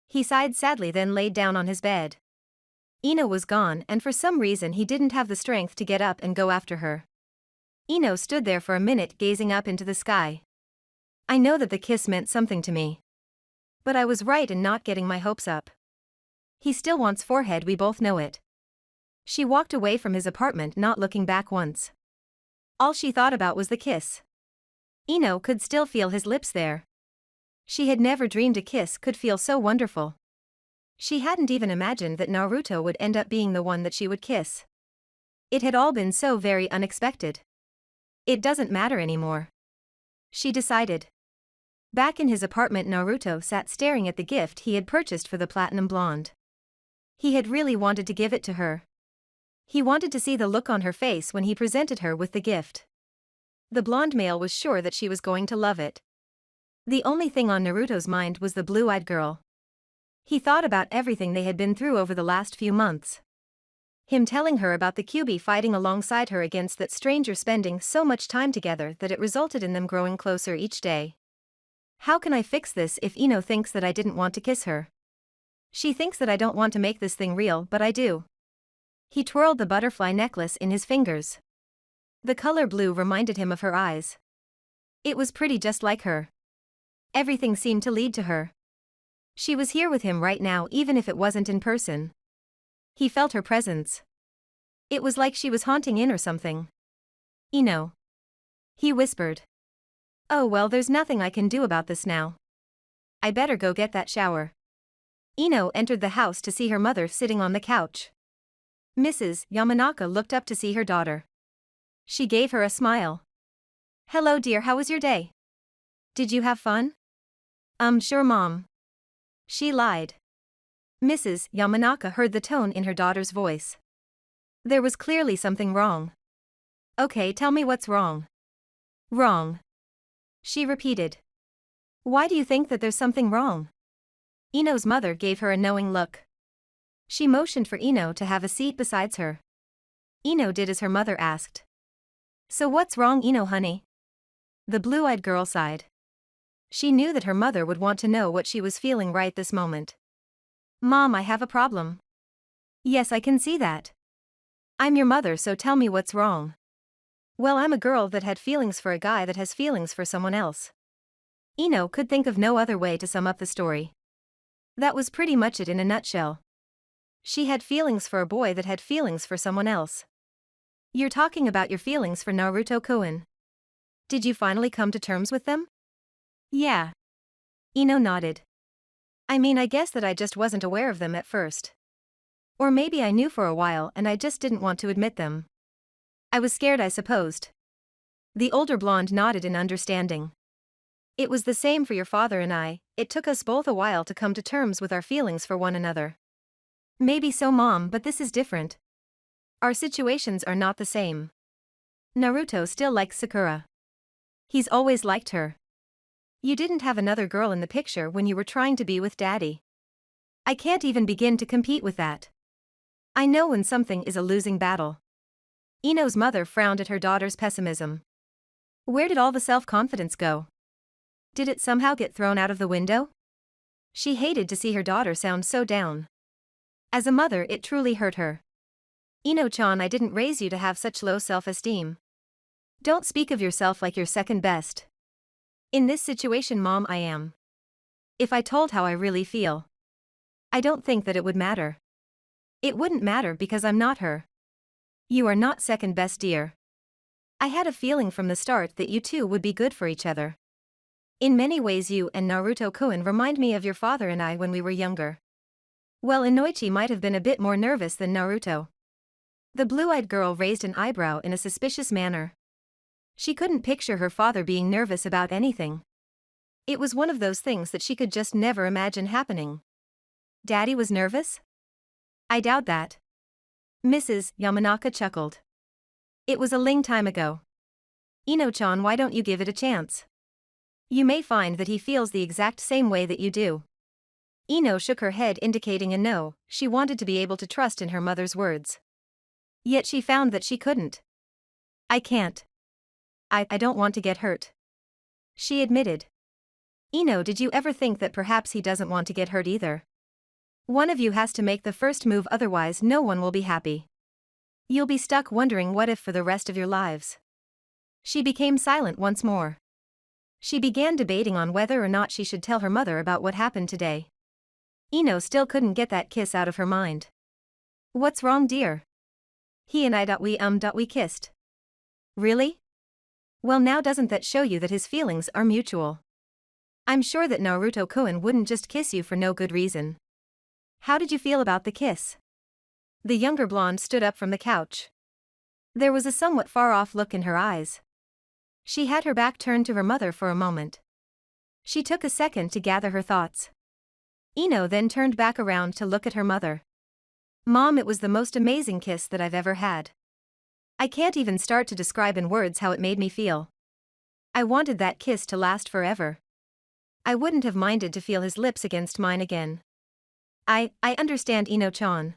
He sighed sadly, then laid down on his bed. Ino was gone, and for some reason he didn't have the strength to get up and go after her. Ino stood there for a minute, gazing up into the sky. I know that the kiss meant something to me. But I was right in not getting my hopes up. He still wants forehead, we both know it. She walked away from his apartment, not looking back once. All she thought about was the kiss. Ino could still feel his lips there. She had never dreamed a kiss could feel so wonderful. She hadn't even imagined that Naruto would end up being the one that she would kiss. It had all been so very unexpected. It doesn't matter anymore, she decided. Back in his apartment, Naruto sat staring at the gift he had purchased for the platinum blonde. He had really wanted to give it to her. He wanted to see the look on her face when he presented her with the gift. The blonde male was sure that she was going to love it. The only thing on Naruto's mind was the blue-eyed girl. He thought about everything they had been through over the last few months. Him telling her about the Kyuubi fighting alongside her against that stranger, spending so much time together that it resulted in them growing closer each day. How can I fix this if Ino thinks that I didn't want to kiss her? She thinks that I don't want to make this thing real, but I do. He twirled the butterfly necklace in his fingers. The color blue reminded him of her eyes. It was pretty just like her. Everything seemed to lead to her. She was here with him right now, even if it wasn't in person. He felt her presence. It was like she was haunting in or something. Ino. He whispered. Oh well, there's nothing I can do about this now. I better go get that shower. Ino entered the house to see her mother sitting on the couch. Mrs. Yamanaka looked up to see her daughter. She gave her a smile. Hello dear, how was your day? Did you have fun? Sure mom. She lied. Mrs. Yamanaka heard the tone in her daughter's voice. There was clearly something wrong. Okay, tell me what's wrong. Wrong. She repeated. Why do you think that there's something wrong? Ino's mother gave her a knowing look. She motioned for Ino to have a seat beside her. Ino did as her mother asked. So what's wrong, Ino honey? The blue-eyed girl sighed. She knew that her mother would want to know what she was feeling right this moment. Mom, I have a problem. Yes, I can see that. I'm your mother, so tell me what's wrong. Well, I'm a girl that had feelings for a guy that has feelings for someone else. Ino could think of no other way to sum up the story. That was pretty much it in a nutshell. She had feelings for a boy that had feelings for someone else. You're talking about your feelings for Naruto-kun. Did you finally come to terms with them? Yeah. Ino nodded. I mean, I guess that I just wasn't aware of them at first. Or maybe I knew for a while and I just didn't want to admit them. I was scared, I supposed. The older blonde nodded in understanding. It was the same for your father and I, it took us both a while to come to terms with our feelings for one another. Maybe so, Mom, but this is different. Our situations are not the same. Naruto still likes Sakura. He's always liked her. You didn't have another girl in the picture when you were trying to be with Daddy. I can't even begin to compete with that. I know when something is a losing battle. Ino's mother frowned at her daughter's pessimism. Where did all the self-confidence go? Did it somehow get thrown out of the window? She hated to see her daughter sound so down. As a mother, it truly hurt her. Ino-chan, I didn't raise you to have such low self-esteem. Don't speak of yourself like you're second best. In this situation, Mom, I am. If I told how I really feel, I don't think that it would matter. It wouldn't matter because I'm not her. You are not second best, dear. I had a feeling from the start that you two would be good for each other. In many ways, you and Naruto-kun remind me of your father and I when we were younger. Well, Inoichi might have been a bit more nervous than Naruto. The blue-eyed girl raised an eyebrow in a suspicious manner. She couldn't picture her father being nervous about anything. It was one of those things that she could just never imagine happening. Daddy was nervous? I doubt that. Mrs. Yamanaka chuckled. It was a long time ago. Ino-chan, why don't you give it a chance? You may find that he feels the exact same way that you do. Ino shook her head, indicating a no. She wanted to be able to trust in her mother's words. Yet she found that she couldn't. I can't. I don't want to get hurt. She admitted. Ino, did you ever think that perhaps he doesn't want to get hurt either? One of you has to make the first move, otherwise no one will be happy. You'll be stuck wondering what if for the rest of your lives. She became silent once more. She began debating on whether or not she should tell her mother about what happened today. Ino still couldn't get that kiss out of her mind. What's wrong, dear? He and I we kissed. Really? Well, now doesn't that show you that his feelings are mutual? I'm sure that Naruto-kun wouldn't just kiss you for no good reason. How did you feel about the kiss? The younger blonde stood up from the couch. There was a somewhat far-off look in her eyes. She had her back turned to her mother for a moment. She took a second to gather her thoughts. Ino then turned back around to look at her mother. Mom, it was the most amazing kiss that I've ever had. I can't even start to describe in words how it made me feel. I wanted that kiss to last forever. I wouldn't have minded to feel his lips against mine again. I understand, Ino-chan.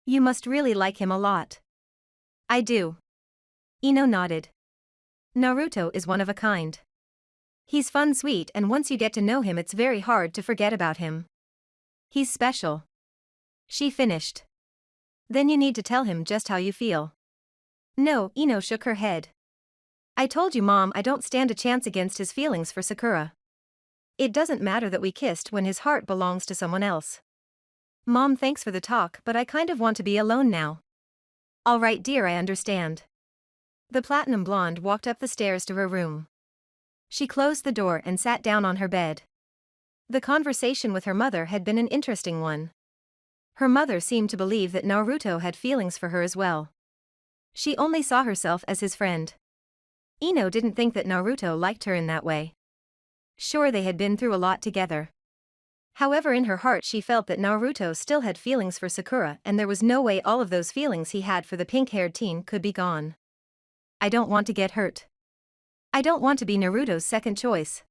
You must really like him a lot. I do. Ino nodded. Naruto is one of a kind. He's fun, sweet, and once you get to know him it's very hard to forget about him. He's special. She finished. Then you need to tell him just how you feel. No, Ino shook her head. I told you, Mom, I don't stand a chance against his feelings for Sakura. It doesn't matter that we kissed when his heart belongs to someone else. Mom, thanks for the talk, but I kind of want to be alone now. All right, dear, I understand. The platinum blonde walked up the stairs to her room. She closed the door and sat down on her bed. The conversation with her mother had been an interesting one. Her mother seemed to believe that Naruto had feelings for her as well. She only saw herself as his friend. Ino didn't think that Naruto liked her in that way. Sure, they had been through a lot together. However, in her heart she felt that Naruto still had feelings for Sakura, and there was no way all of those feelings he had for the pink-haired teen could be gone. I don't want to get hurt. I don't want to be Naruto's second choice.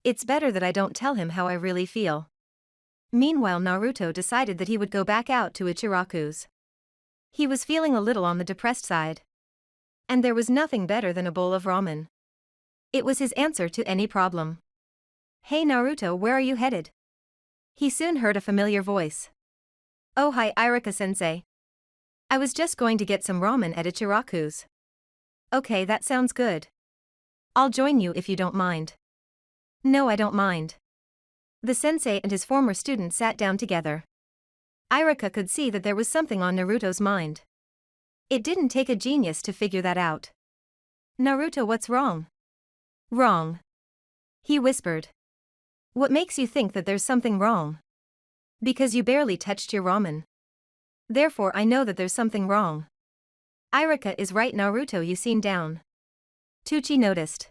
It's better that I don't tell him how I really feel. Meanwhile, Naruto decided that he would go back out to Ichiraku's. He was feeling a little on the depressed side. And there was nothing better than a bowl of ramen. It was his answer to any problem. Hey Naruto, where are you headed? He soon heard a familiar voice. Oh, hi, Irika-sensei. I was just going to get some ramen at Ichiraku's. Okay, that sounds good. I'll join you if you don't mind. No, I don't mind. The sensei and his former student sat down together. Irika could see that there was something on Naruto's mind. It didn't take a genius to figure that out. Naruto, what's wrong? Wrong. He whispered. What makes you think that there's something wrong? Because you barely touched your ramen. Therefore I know that there's something wrong. Irika is right, Naruto, you seem down. Tucci noticed.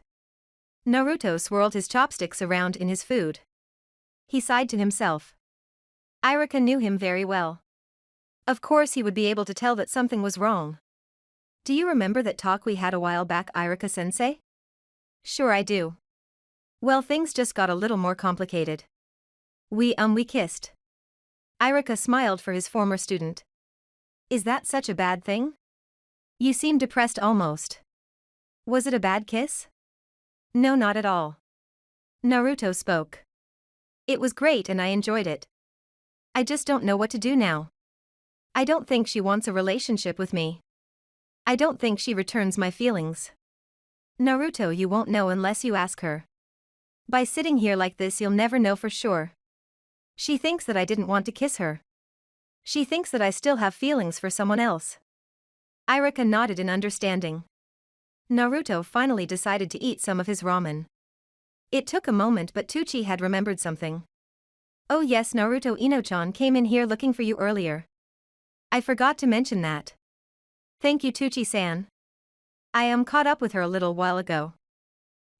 Naruto swirled his chopsticks around in his food. He sighed to himself. Irika knew him very well. Of course he would be able to tell that something was wrong. Do you remember that talk we had a while back, Irika-sensei? Sure I do. Well, things just got a little more complicated. We kissed. Irika smiled for his former student. Is that such a bad thing? You seem depressed almost. Was it a bad kiss? No, not at all. Naruto spoke. It was great and I enjoyed it. I just don't know what to do now. I don't think she wants a relationship with me. I don't think she returns my feelings. Naruto, you won't know unless you ask her. By sitting here like this you'll never know for sure. She thinks that I didn't want to kiss her. She thinks that I still have feelings for someone else. Irika nodded in understanding. Naruto finally decided to eat some of his ramen. It took a moment, but Tucci had remembered something. Oh yes, Naruto, Ino-chan came in here looking for you earlier. I forgot to mention that. Thank you, Tucci-san. I am caught up with her a little while ago.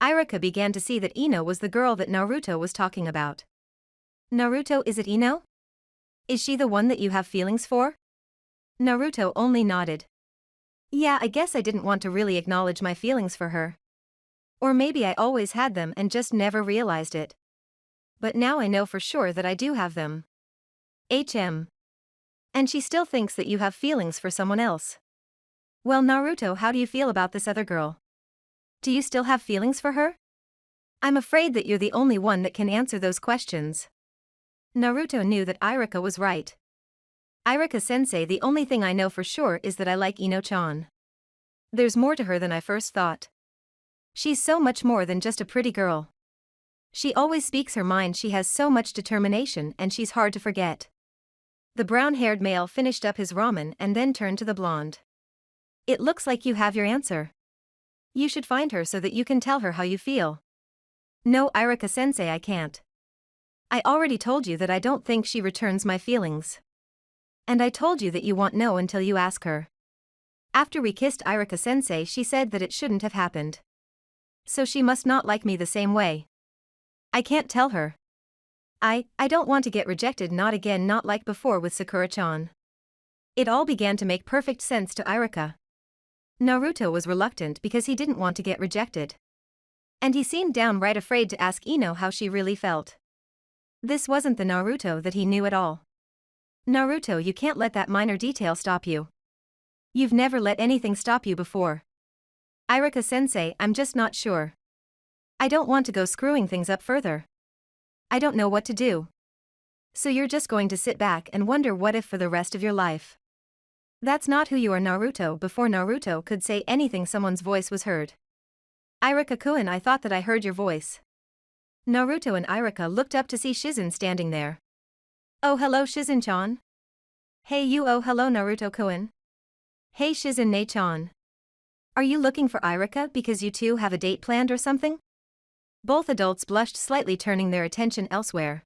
Irika began to see that Ino was the girl that Naruto was talking about. Naruto, is it Ino? Is she the one that you have feelings for? Naruto only nodded. Yeah, I guess I didn't want to really acknowledge my feelings for her. Or maybe I always had them and just never realized it. But now I know for sure that I do have them. And she still thinks that you have feelings for someone else. Well, Naruto, how do you feel about this other girl? Do you still have feelings for her? I'm afraid that you're the only one that can answer those questions. Naruto knew that Irika was right. Irika-sensei, the only thing I know for sure is that I like Ino-chan. There's more to her than I first thought. She's so much more than just a pretty girl. She always speaks her mind, she has so much determination and she's hard to forget. The brown-haired male finished up his ramen and then turned to the blonde. It looks like you have your answer. You should find her so that you can tell her how you feel. No, Irika-sensei, I can't. I already told you that I don't think she returns my feelings. And I told you that you won't know until you ask her. After we kissed, Irika-sensei, she said that it shouldn't have happened. So she must not like me the same way. I can't tell her. I don't want to get rejected, not again, not like before with Sakura-chan. It all began to make perfect sense to Irika. Naruto was reluctant because he didn't want to get rejected. And he seemed downright afraid to ask Ino how she really felt. This wasn't the Naruto that he knew at all. Naruto, you can't let that minor detail stop you. You've never let anything stop you before. Irika-sensei, I'm just not sure. I don't want to go screwing things up further. I don't know what to do. So you're just going to sit back and wonder what if for the rest of your life. That's not who you are, Naruto. Before Naruto could say anything, someone's voice was heard. Irika-kun, I thought that I heard your voice. Naruto and Irika looked up to see Shizen standing there. Oh, hello Shizen-chan. Hey you. Oh, hello Naruto-kun. Hey Shizen-ne-chan. Are you looking for Irika because you two have a date planned or something? Both adults blushed slightly, turning their attention elsewhere.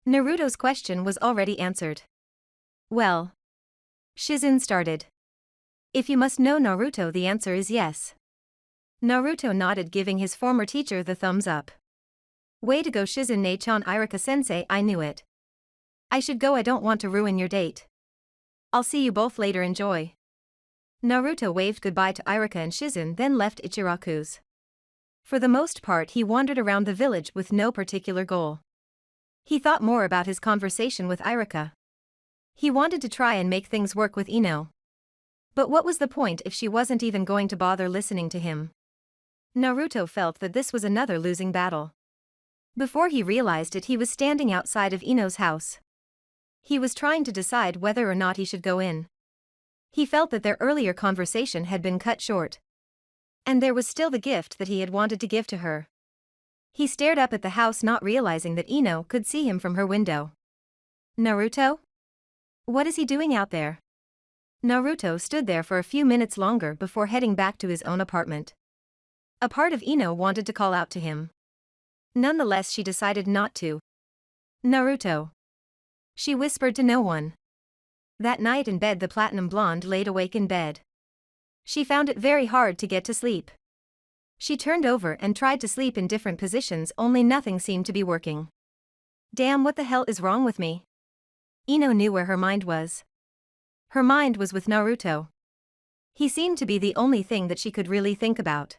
Naruto's question was already answered. Well, Shizen started. If you must know Naruto, the answer is yes. Naruto nodded, giving his former teacher the thumbs up. Way to go Shizen-ne-chan. Irika-sensei, I knew it. I should go, I don't want to ruin your date. I'll see you both later, enjoy. Naruto waved goodbye to Irika and Shizen, then left Ichiraku's. For the most part he wandered around the village with no particular goal. He thought more about his conversation with Irika. He wanted to try and make things work with Ino. But what was the point if she wasn't even going to bother listening to him? Naruto felt that this was another losing battle. Before he realized it, he was standing outside of Ino's house. He was trying to decide whether or not he should go in. He felt that their earlier conversation had been cut short. And there was still the gift that he had wanted to give to her. He stared up at the house, not realizing that Ino could see him from her window. Naruto? What is he doing out there? Naruto stood there for a few minutes longer before heading back to his own apartment. A part of Ino wanted to call out to him. Nonetheless, she decided not to. Naruto. She whispered to no one. That night in bed, the platinum blonde laid awake in bed. She found it very hard to get to sleep. She turned over and tried to sleep in different positions, only nothing seemed to be working. Damn, what the hell is wrong with me? Ino knew where her mind was. Her mind was with Naruto. He seemed to be the only thing that she could really think about.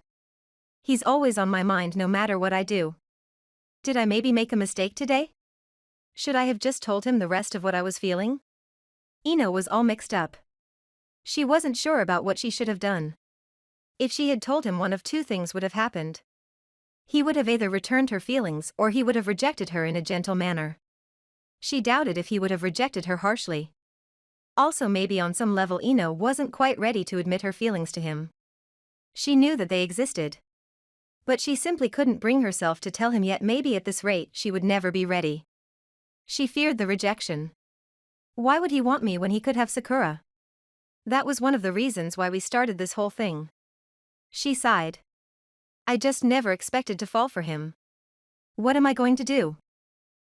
He's always on my mind no matter what I do. Did I maybe make a mistake today? Should I have just told him the rest of what I was feeling? Ino was all mixed up. She wasn't sure about what she should have done. If she had told him, one of two things would have happened. He would have either returned her feelings or he would have rejected her in a gentle manner. She doubted if he would have rejected her harshly. Also, maybe on some level Ino wasn't quite ready to admit her feelings to him. She knew that they existed. But she simply couldn't bring herself to tell him yet. Maybe at this rate she would never be ready. She feared the rejection. Why would he want me when he could have Sakura? That was one of the reasons why we started this whole thing. She sighed. I just never expected to fall for him. What am I going to do?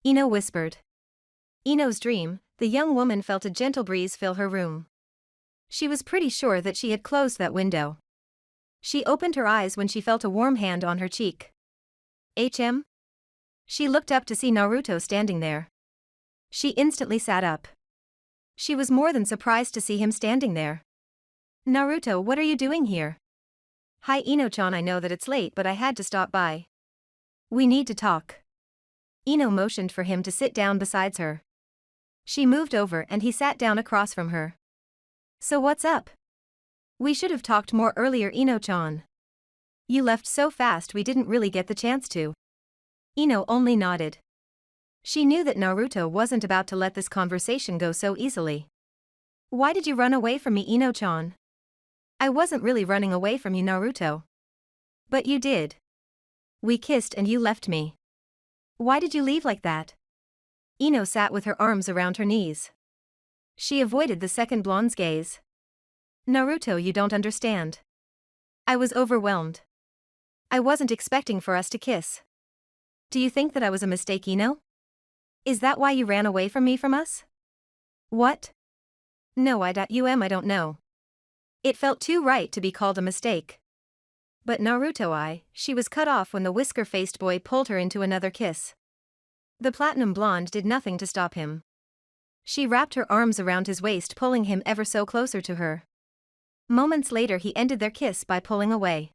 Ino whispered. Ino's dream, the young woman felt a gentle breeze fill her room. She was pretty sure that she had closed that window. She opened her eyes when she felt a warm hand on her cheek. HM? She looked up to see Naruto standing there. She instantly sat up. She was more than surprised to see him standing there. Naruto, what are you doing here? Hi Ino-chan, I know that it's late, but I had to stop by. We need to talk. Ino motioned for him to sit down beside her. She moved over and he sat down across from her. So what's up? We should have talked more earlier, Ino-chan. You left so fast we didn't really get the chance to. Ino only nodded. She knew that Naruto wasn't about to let this conversation go so easily. Why did you run away from me, Ino-chan? I wasn't really running away from you, Naruto. But you did. We kissed and you left me. Why did you leave like that? Ino sat with her arms around her knees. She avoided the second blonde's gaze. Naruto, you don't understand. I was overwhelmed. I wasn't expecting for us to kiss. Do you think that I was a mistake, Ino? Is that why you ran away from us? What? No, I don't know. It felt too right to be called a mistake. But Naruto, she was cut off when the whisker-faced boy pulled her into another kiss. The platinum blonde did nothing to stop him. She wrapped her arms around his waist, pulling him ever so closer to her. Moments later he ended their kiss by pulling away.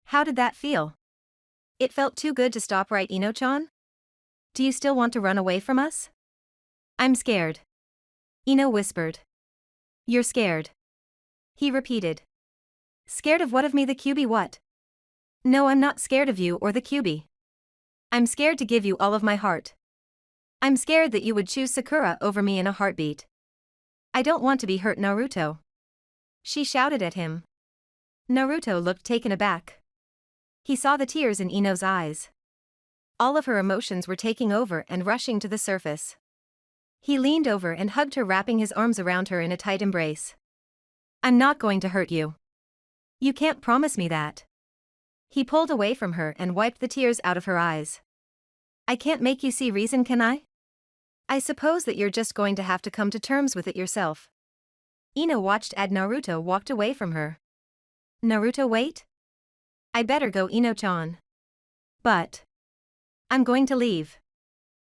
How did that feel? It felt too good to stop, right, Ino-chan? Do you still want to run away from us? I'm scared. Ino whispered. You're scared. He repeated. Scared of what? Of me, the QB? What? No, I'm not scared of you or the QB. I'm scared to give you all of my heart. I'm scared that you would choose Sakura over me in a heartbeat. I don't want to be hurt, Naruto. She shouted at him. Naruto looked taken aback. He saw the tears in Ino's eyes. All of her emotions were taking over and rushing to the surface. He leaned over and hugged her, wrapping his arms around her in a tight embrace. I'm not going to hurt you. You can't promise me that. He pulled away from her and wiped the tears out of her eyes. I can't make you see reason, can I? I suppose that you're just going to have to come to terms with it yourself. Ino watched as Naruto walked away from her. Naruto, wait? I better go, Ino-chan. But I'm going to leave.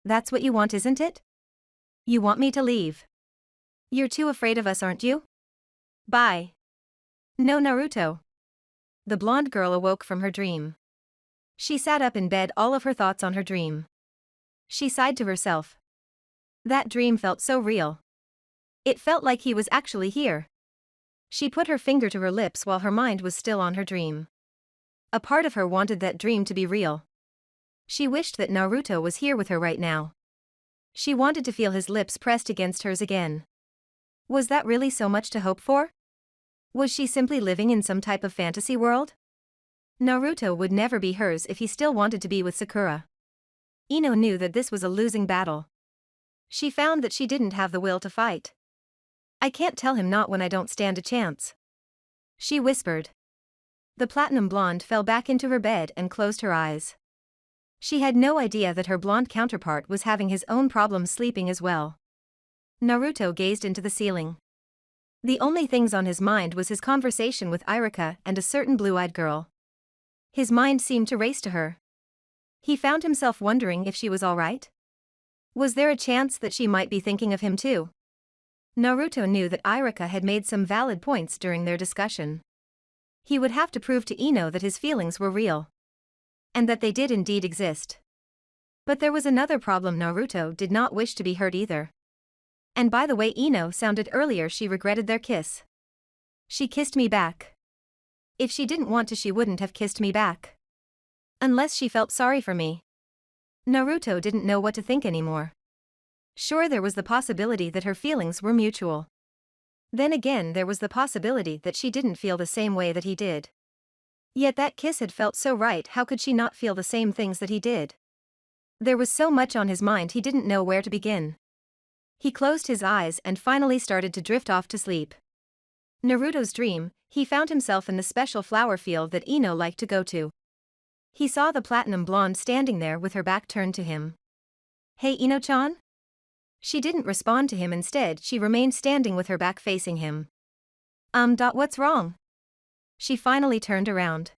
That's what you want, isn't it? You want me to leave? You're too afraid of us, aren't you? Bye. No, Naruto. The blonde girl awoke from her dream. She sat up in bed, all of her thoughts on her dream. She sighed to herself. That dream felt so real. It felt like he was actually here. She put her finger to her lips while her mind was still on her dream. A part of her wanted that dream to be real. She wished that Naruto was here with her right now. She wanted to feel his lips pressed against hers again. Was that really so much to hope for? Was she simply living in some type of fantasy world? Naruto would never be hers if he still wanted to be with Sakura. Ino knew that this was a losing battle. She found that she didn't have the will to fight. I can't tell him not when I don't stand a chance. She whispered. The platinum blonde fell back into her bed and closed her eyes. She had no idea that her blonde counterpart was having his own problems sleeping as well. Naruto gazed into the ceiling. The only things on his mind was his conversation with Irika and a certain blue-eyed girl. His mind seemed to race to her. He found himself wondering if she was all right. Was there a chance that she might be thinking of him too? Naruto knew that Irika had made some valid points during their discussion. He would have to prove to Ino that his feelings were real. And that they did indeed exist. But there was another problem: Naruto did not wish to be hurt either. And by the way Ino sounded earlier, she regretted their kiss. She kissed me back. If she didn't want to, she wouldn't have kissed me back. Unless she felt sorry for me. Naruto didn't know what to think anymore. Sure, there was the possibility that her feelings were mutual. Then again, there was the possibility that she didn't feel the same way that he did. Yet that kiss had felt so right, how could she not feel the same things that he did? There was so much on his mind he didn't know where to begin. He closed his eyes and finally started to drift off to sleep. Naruto's dream, he found himself in the special flower field that Ino liked to go to. He saw the platinum blonde standing there with her back turned to him. Hey Ino-chan? She didn't respond to him, instead she remained standing with her back facing him. What's wrong? She finally turned around.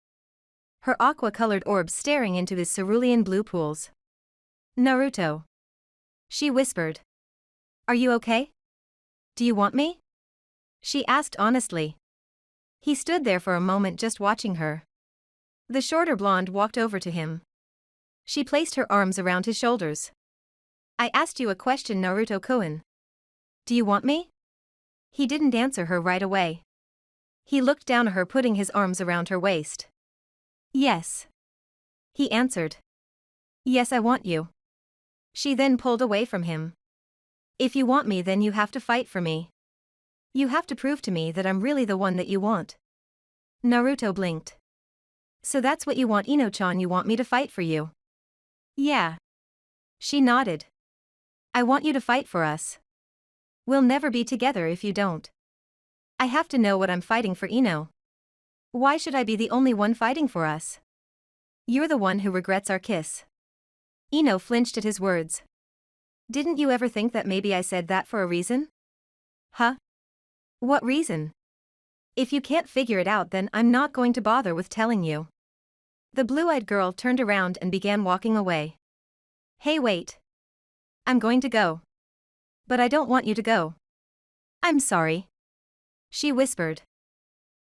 Her aqua-colored orbs staring into his cerulean blue pools. Naruto. She whispered. Are you okay? Do you want me? She asked honestly. He stood there for a moment just watching her. The shorter blonde walked over to him. She placed her arms around his shoulders. I asked you a question, Naruto-kun. Do you want me? He didn't answer her right away. He looked down at her, putting his arms around her waist. Yes. He answered. Yes, I want you. She then pulled away from him. If you want me, then you have to fight for me. You have to prove to me that I'm really the one that you want. Naruto blinked. So that's what you want, Ino-chan, you want me to fight for you? Yeah. She nodded. I want you to fight for us. We'll never be together if you don't. I have to know what I'm fighting for, Ino. Why should I be the only one fighting for us? You're the one who regrets our kiss. Ino flinched at his words. Didn't you ever think that maybe I said that for a reason? Huh? What reason? If you can't figure it out, then I'm not going to bother with telling you. The blue-eyed girl turned around and began walking away. Hey, wait. I'm going to go. But I don't want you to go. I'm sorry. She whispered.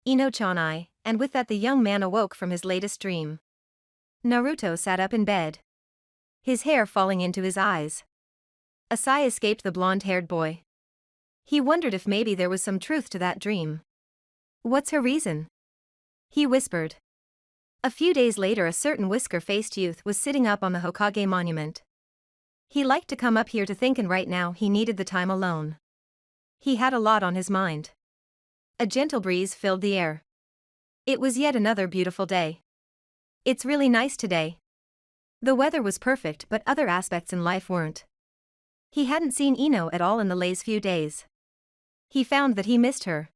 Ino-chan, and with that the young man awoke from his latest dream. Naruto sat up in bed. His hair falling into his eyes. A sigh escaped the blonde-haired boy. He wondered if maybe there was some truth to that dream. What's her reason? He whispered. A few days later, a certain whisker-faced youth was sitting up on the Hokage monument. He liked to come up here to think, and right now he needed the time alone. He had a lot on his mind. A gentle breeze filled the air. It was yet another beautiful day. It's really nice today. The weather was perfect, but other aspects in life weren't. He hadn't seen Ino at all in the last few days. He found that he missed her.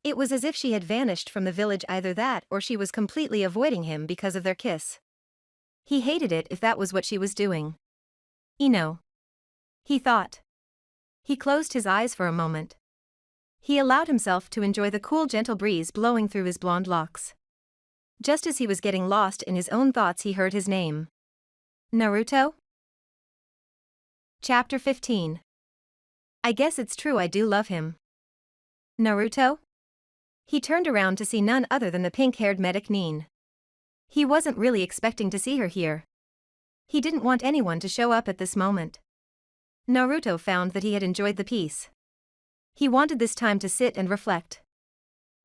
It was as if she had vanished from the village, either that or she was completely avoiding him because of their kiss. He hated it if that was what she was doing. Ino, he thought. He closed his eyes for a moment. He allowed himself to enjoy the cool, gentle breeze blowing through his blonde locks. Just as he was getting lost in his own thoughts, he heard his name. Naruto? Chapter 15. I guess it's true, I do love him. Naruto? He turned around to see none other than the pink-haired medic Nin. He wasn't really expecting to see her here. He didn't want anyone to show up at this moment. Naruto found that he had enjoyed the peace. He wanted this time to sit and reflect.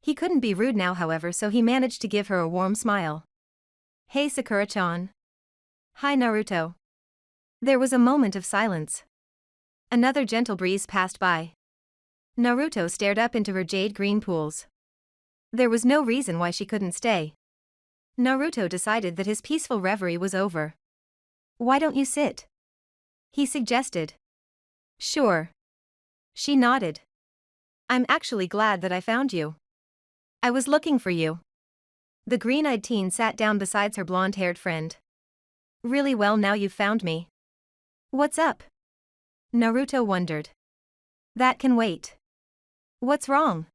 He couldn't be rude now, however, so he managed to give her a warm smile. Hey Sakura-chan. Hi Naruto. There was a moment of silence. Another gentle breeze passed by. Naruto stared up into her jade green pools. There was no reason why she couldn't stay. Naruto decided that his peaceful reverie was over. Why don't you sit? He suggested. Sure. She nodded. I'm actually glad that I found you. I was looking for you. The green-eyed teen sat down beside her blonde-haired friend. Really, well, now you've found me. What's up? Naruto wondered. That can wait. What's wrong?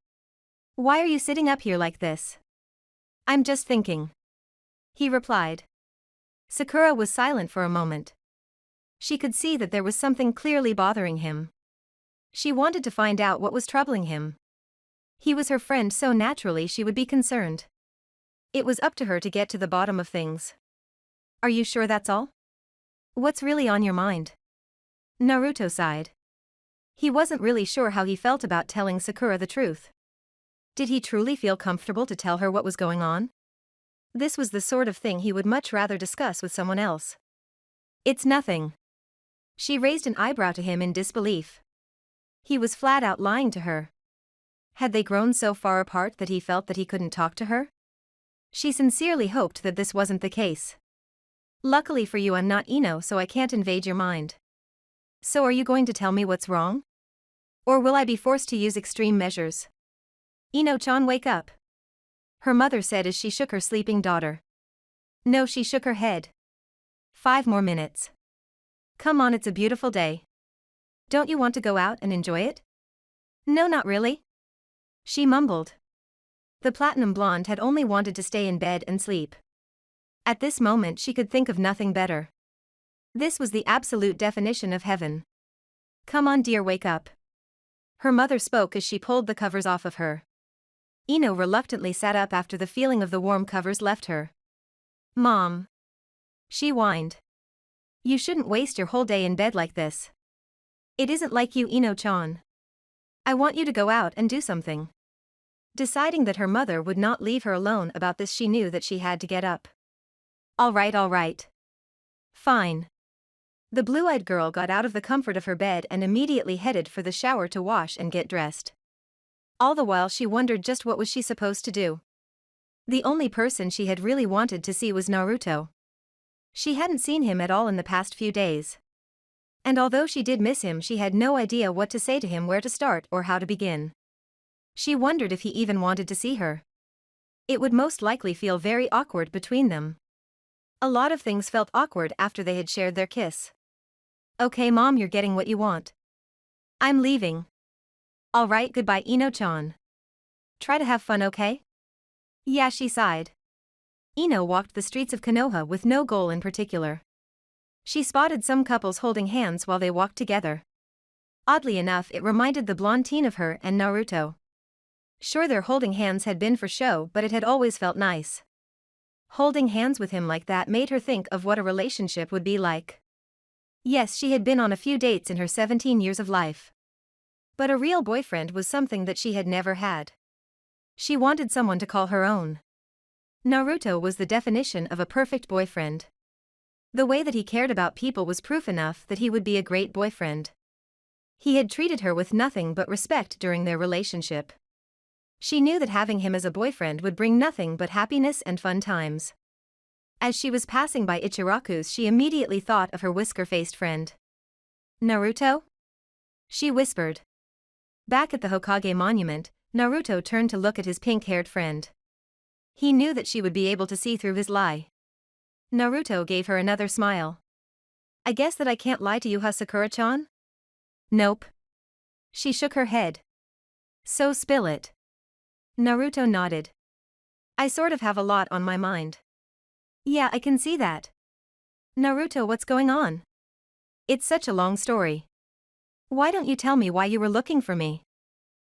Why are you sitting up here like this? I'm just thinking. He replied. Sakura was silent for a moment. She could see that there was something clearly bothering him. She wanted to find out what was troubling him. He was her friend, so naturally she would be concerned. It was up to her to get to the bottom of things. Are you sure that's all? What's really on your mind? Naruto sighed. He wasn't really sure how he felt about telling Sakura the truth. Did he truly feel comfortable to tell her what was going on? This was the sort of thing he would much rather discuss with someone else. It's nothing. She raised an eyebrow to him in disbelief. He was flat out lying to her. Had they grown so far apart that he felt that he couldn't talk to her? She sincerely hoped that this wasn't the case. Luckily for you, I'm not Ino, so I can't invade your mind. So are you going to tell me what's wrong? Or will I be forced to use extreme measures? Ino-chan, wake up. Her mother said as she shook her sleeping daughter. No, she shook her head. 5 more minutes. Come on, it's a beautiful day. Don't you want to go out and enjoy it? No, not really. She mumbled. The platinum blonde had only wanted to stay in bed and sleep. At this moment she could think of nothing better. This was the absolute definition of heaven. Come on dear, wake up. Her mother spoke as she pulled the covers off of her. Ino reluctantly sat up after the feeling of the warm covers left her. Mom. She whined. You shouldn't waste your whole day in bed like this. It isn't like you, Ino-chan. I want you to go out and do something. Deciding that her mother would not leave her alone about this, she knew that she had to get up. All right. Fine. The blue-eyed girl got out of the comfort of her bed and immediately headed for the shower to wash and get dressed. All the while she wondered just what was she supposed to do. The only person she had really wanted to see was Naruto. She hadn't seen him at all in the past few days. And although she did miss him, she had no idea what to say to him, where to start, or how to begin. She wondered if he even wanted to see her. It would most likely feel very awkward between them. A lot of things felt awkward after they had shared their kiss. Okay, Mom, you're getting what you want. I'm leaving. All right, goodbye, Ino-chan. Try to have fun, okay? Yeah, she sighed. Ino walked the streets of Konoha with no goal in particular. She spotted some couples holding hands while they walked together. Oddly enough, it reminded the blonde teen of her and Naruto. Sure, their holding hands had been for show, but it had always felt nice. Holding hands with him like that made her think of what a relationship would be like. Yes, she had been on a few dates in her 17 years of life. But a real boyfriend was something that she had never had. She wanted someone to call her own. Naruto was the definition of a perfect boyfriend. The way that he cared about people was proof enough that he would be a great boyfriend. He had treated her with nothing but respect during their relationship. She knew that having him as a boyfriend would bring nothing but happiness and fun times. As she was passing by Ichiraku's, she immediately thought of her whisker-faced friend. Naruto? She whispered. Back at the Hokage monument, Naruto turned to look at his pink-haired friend. He knew that she would be able to see through his lie. Naruto gave her another smile. I guess that I can't lie to you, Sakura-chan? Nope. She shook her head. So spill it. Naruto nodded. I sort of have a lot on my mind. Yeah, I can see that. Naruto, what's going on? It's such a long story. Why don't you tell me why you were looking for me?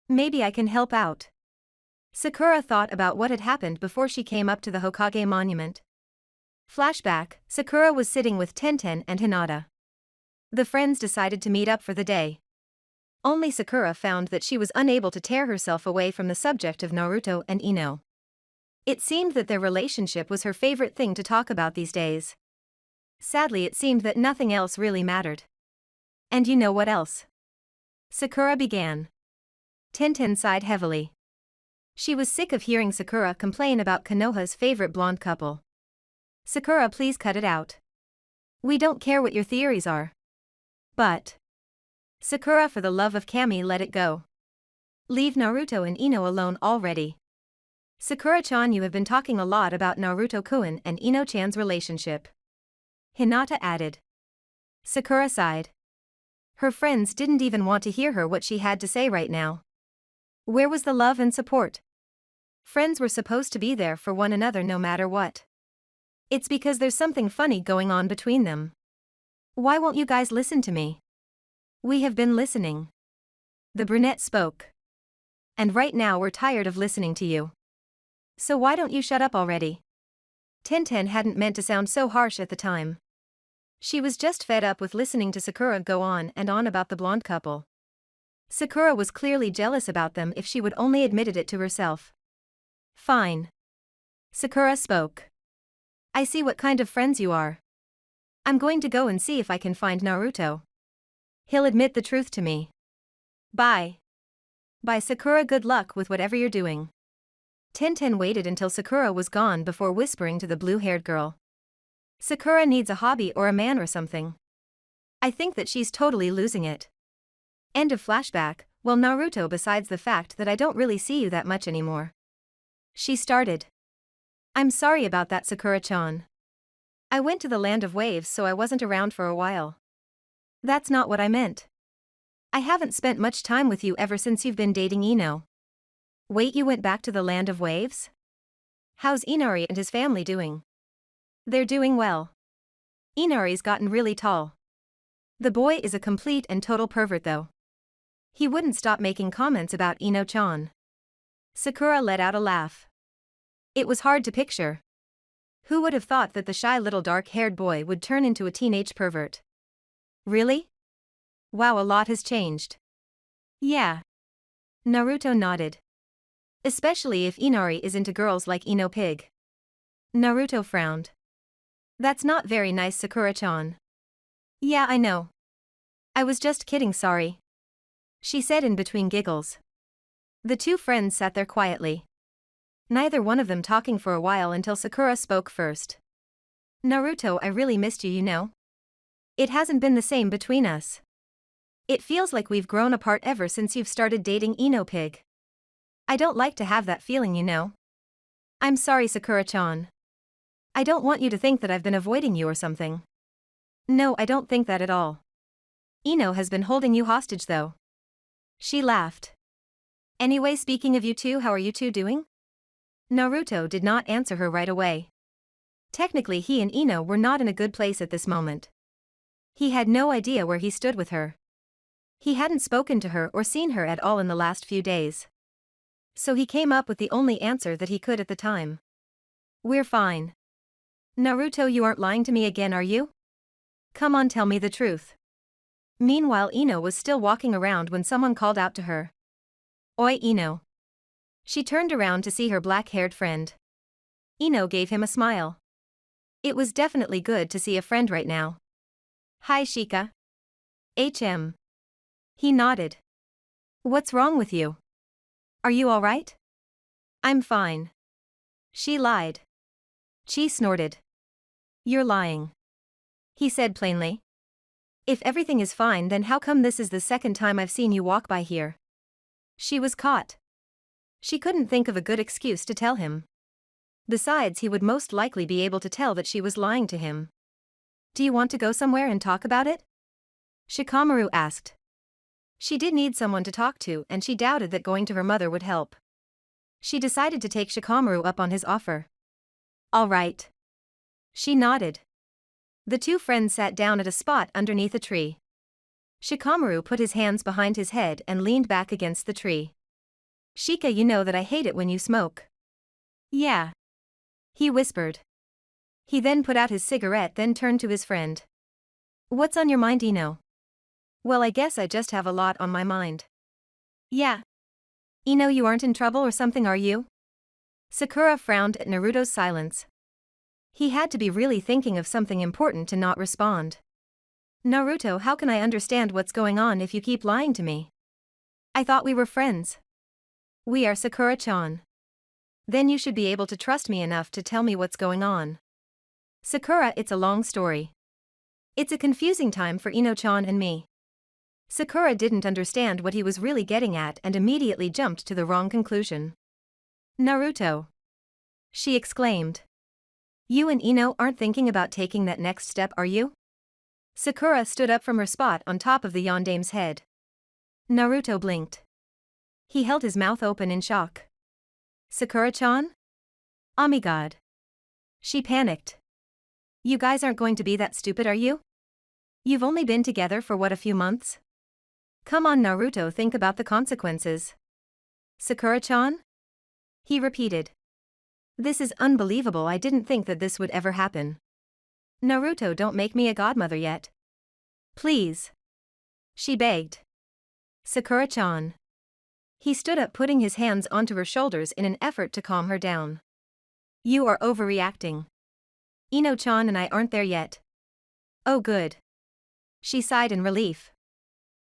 Maybe I can help out. Sakura thought about what had happened before she came up to the Hokage monument. Flashback, Sakura was sitting with Tenten and Hinata. The friends decided to meet up for the day. Only Sakura found that she was unable to tear herself away from the subject of Naruto and Ino. It seemed that their relationship was her favorite thing to talk about these days. Sadly, it seemed that nothing else really mattered. And you know what else? Sakura began. Tenten sighed heavily. She was sick of hearing Sakura complain about Konoha's favorite blonde couple. Sakura, please cut it out. We don't care what your theories are. But Sakura, for the love of Kami, let it go. Leave Naruto and Ino alone already. Sakura-chan, you have been talking a lot about Naruto-kun and Ino-chan's relationship. Hinata added. Sakura sighed. Her friends didn't even want to hear her what she had to say right now. Where was the love and support? Friends were supposed to be there for one another no matter what. It's because there's something funny going on between them. Why won't you guys listen to me? We have been listening. The brunette spoke. And right now we're tired of listening to you. So why don't you shut up already? Tenten hadn't meant to sound so harsh at the time. She was just fed up with listening to Sakura go on and on about the blonde couple. Sakura was clearly jealous about them if she would only admitted it to herself. Fine. Sakura spoke. I see what kind of friends you are. I'm going to go and see if I can find Naruto. He'll admit the truth to me. Bye. Bye, Sakura, good luck with whatever you're doing. Tenten waited until Sakura was gone before whispering to the blue-haired girl. Sakura needs a hobby or a man or something. I think that she's totally losing it. End of flashback. Well, Naruto, besides the fact that I don't really see you that much anymore. She started. I'm sorry about that, Sakura-chan. I went to the land of waves, so I wasn't around for a while. That's not what I meant. I haven't spent much time with you ever since you've been dating Ino. Wait, you went back to the land of waves? How's Inari and his family doing? They're doing well. Inari's gotten really tall. The boy is a complete and total pervert though. He wouldn't stop making comments about Ino-chan. Sakura let out a laugh. It was hard to picture. Who would have thought that the shy little dark-haired boy would turn into a teenage pervert? Really? Wow, a lot has changed. Yeah. Naruto nodded. Especially if Inari is into girls like Ino Pig. Naruto frowned. That's not very nice, Sakura-chan. Yeah, I know. I was just kidding, sorry. She said in between giggles. The two friends sat there quietly. Neither one of them talking for a while until Sakura spoke first. Naruto, I really missed you, you know. It hasn't been the same between us. It feels like we've grown apart ever since you've started dating Ino Pig. I don't like to have that feeling, you know. I'm sorry, Sakura-chan. I don't want you to think that I've been avoiding you or something. No, I don't think that at all. Ino has been holding you hostage though. She laughed. Anyway, speaking of you two, how are you two doing? Naruto did not answer her right away. Technically, he and Ino were not in a good place at this moment. He had no idea where he stood with her. He hadn't spoken to her or seen her at all in the last few days. So he came up with the only answer that he could at the time. We're fine. Naruto, you aren't lying to me again, are you? Come on, tell me the truth. Meanwhile, Ino was still walking around when someone called out to her. Oi, Ino. She turned around to see her black-haired friend. Ino gave him a smile. It was definitely good to see a friend right now. Hi Shika. HM. He nodded. What's wrong with you? Are you alright? I'm fine. She lied. Chi snorted. You're lying. He said plainly. If everything is fine, then how come this is the second time I've seen you walk by here? She was caught. She couldn't think of a good excuse to tell him. Besides, he would most likely be able to tell that she was lying to him. Do you want to go somewhere and talk about it? Shikamaru asked. She did need someone to talk to, and she doubted that going to her mother would help. She decided to take Shikamaru up on his offer. All right. She nodded. The two friends sat down at a spot underneath a tree. Shikamaru put his hands behind his head and leaned back against the tree. Shika, you know that I hate it when you smoke. Yeah. He whispered. He then put out his cigarette, then turned to his friend. What's on your mind, Ino? Well, I guess I just have a lot on my mind. Yeah. Ino, you aren't in trouble or something, are you? Sakura frowned at Naruto's silence. He had to be really thinking of something important to not respond. Naruto, how can I understand what's going on if you keep lying to me? I thought we were friends. We are, Sakura-chan. Then you should be able to trust me enough to tell me what's going on. Sakura, it's a long story. It's a confusing time for Ino-chan and me. Sakura didn't understand what he was really getting at and immediately jumped to the wrong conclusion. Naruto. She exclaimed. You and Ino aren't thinking about taking that next step, are you? Sakura stood up from her spot on top of the Yondame's head. Naruto blinked. He held his mouth open in shock. Sakura-chan? Oh my god. She panicked. You guys aren't going to be that stupid, are you? You've only been together for what, a few months? Come on, Naruto, think about the consequences. Sakura-chan? He repeated. This is unbelievable, I didn't think that this would ever happen. Naruto, don't make me a godmother yet. Please. She begged. Sakura-chan. He stood up, putting his hands onto her shoulders in an effort to calm her down. You are overreacting. Ino-chan and I aren't there yet. Oh good. She sighed in relief.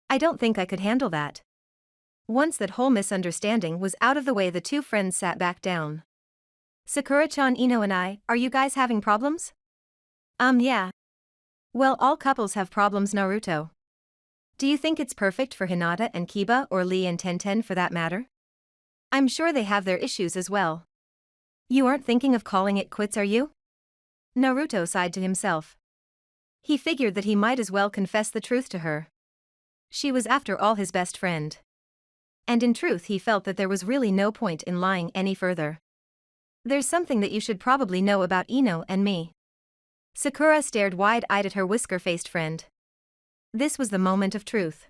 I don't think I could handle that. Once that whole misunderstanding was out of the way, the two friends sat back down. Sakura-chan, Ino and I, are you guys having problems? Yeah. Well, all couples have problems, Naruto. Do you think it's perfect for Hinata and Kiba, or Lee and Tenten for that matter? I'm sure they have their issues as well. You aren't thinking of calling it quits, are you? Naruto sighed to himself. He figured that he might as well confess the truth to her. She was after all his best friend. And in truth he felt that there was really no point in lying any further. There's something that you should probably know about Ino and me. Sakura stared wide-eyed at her whisker-faced friend. This was the moment of truth.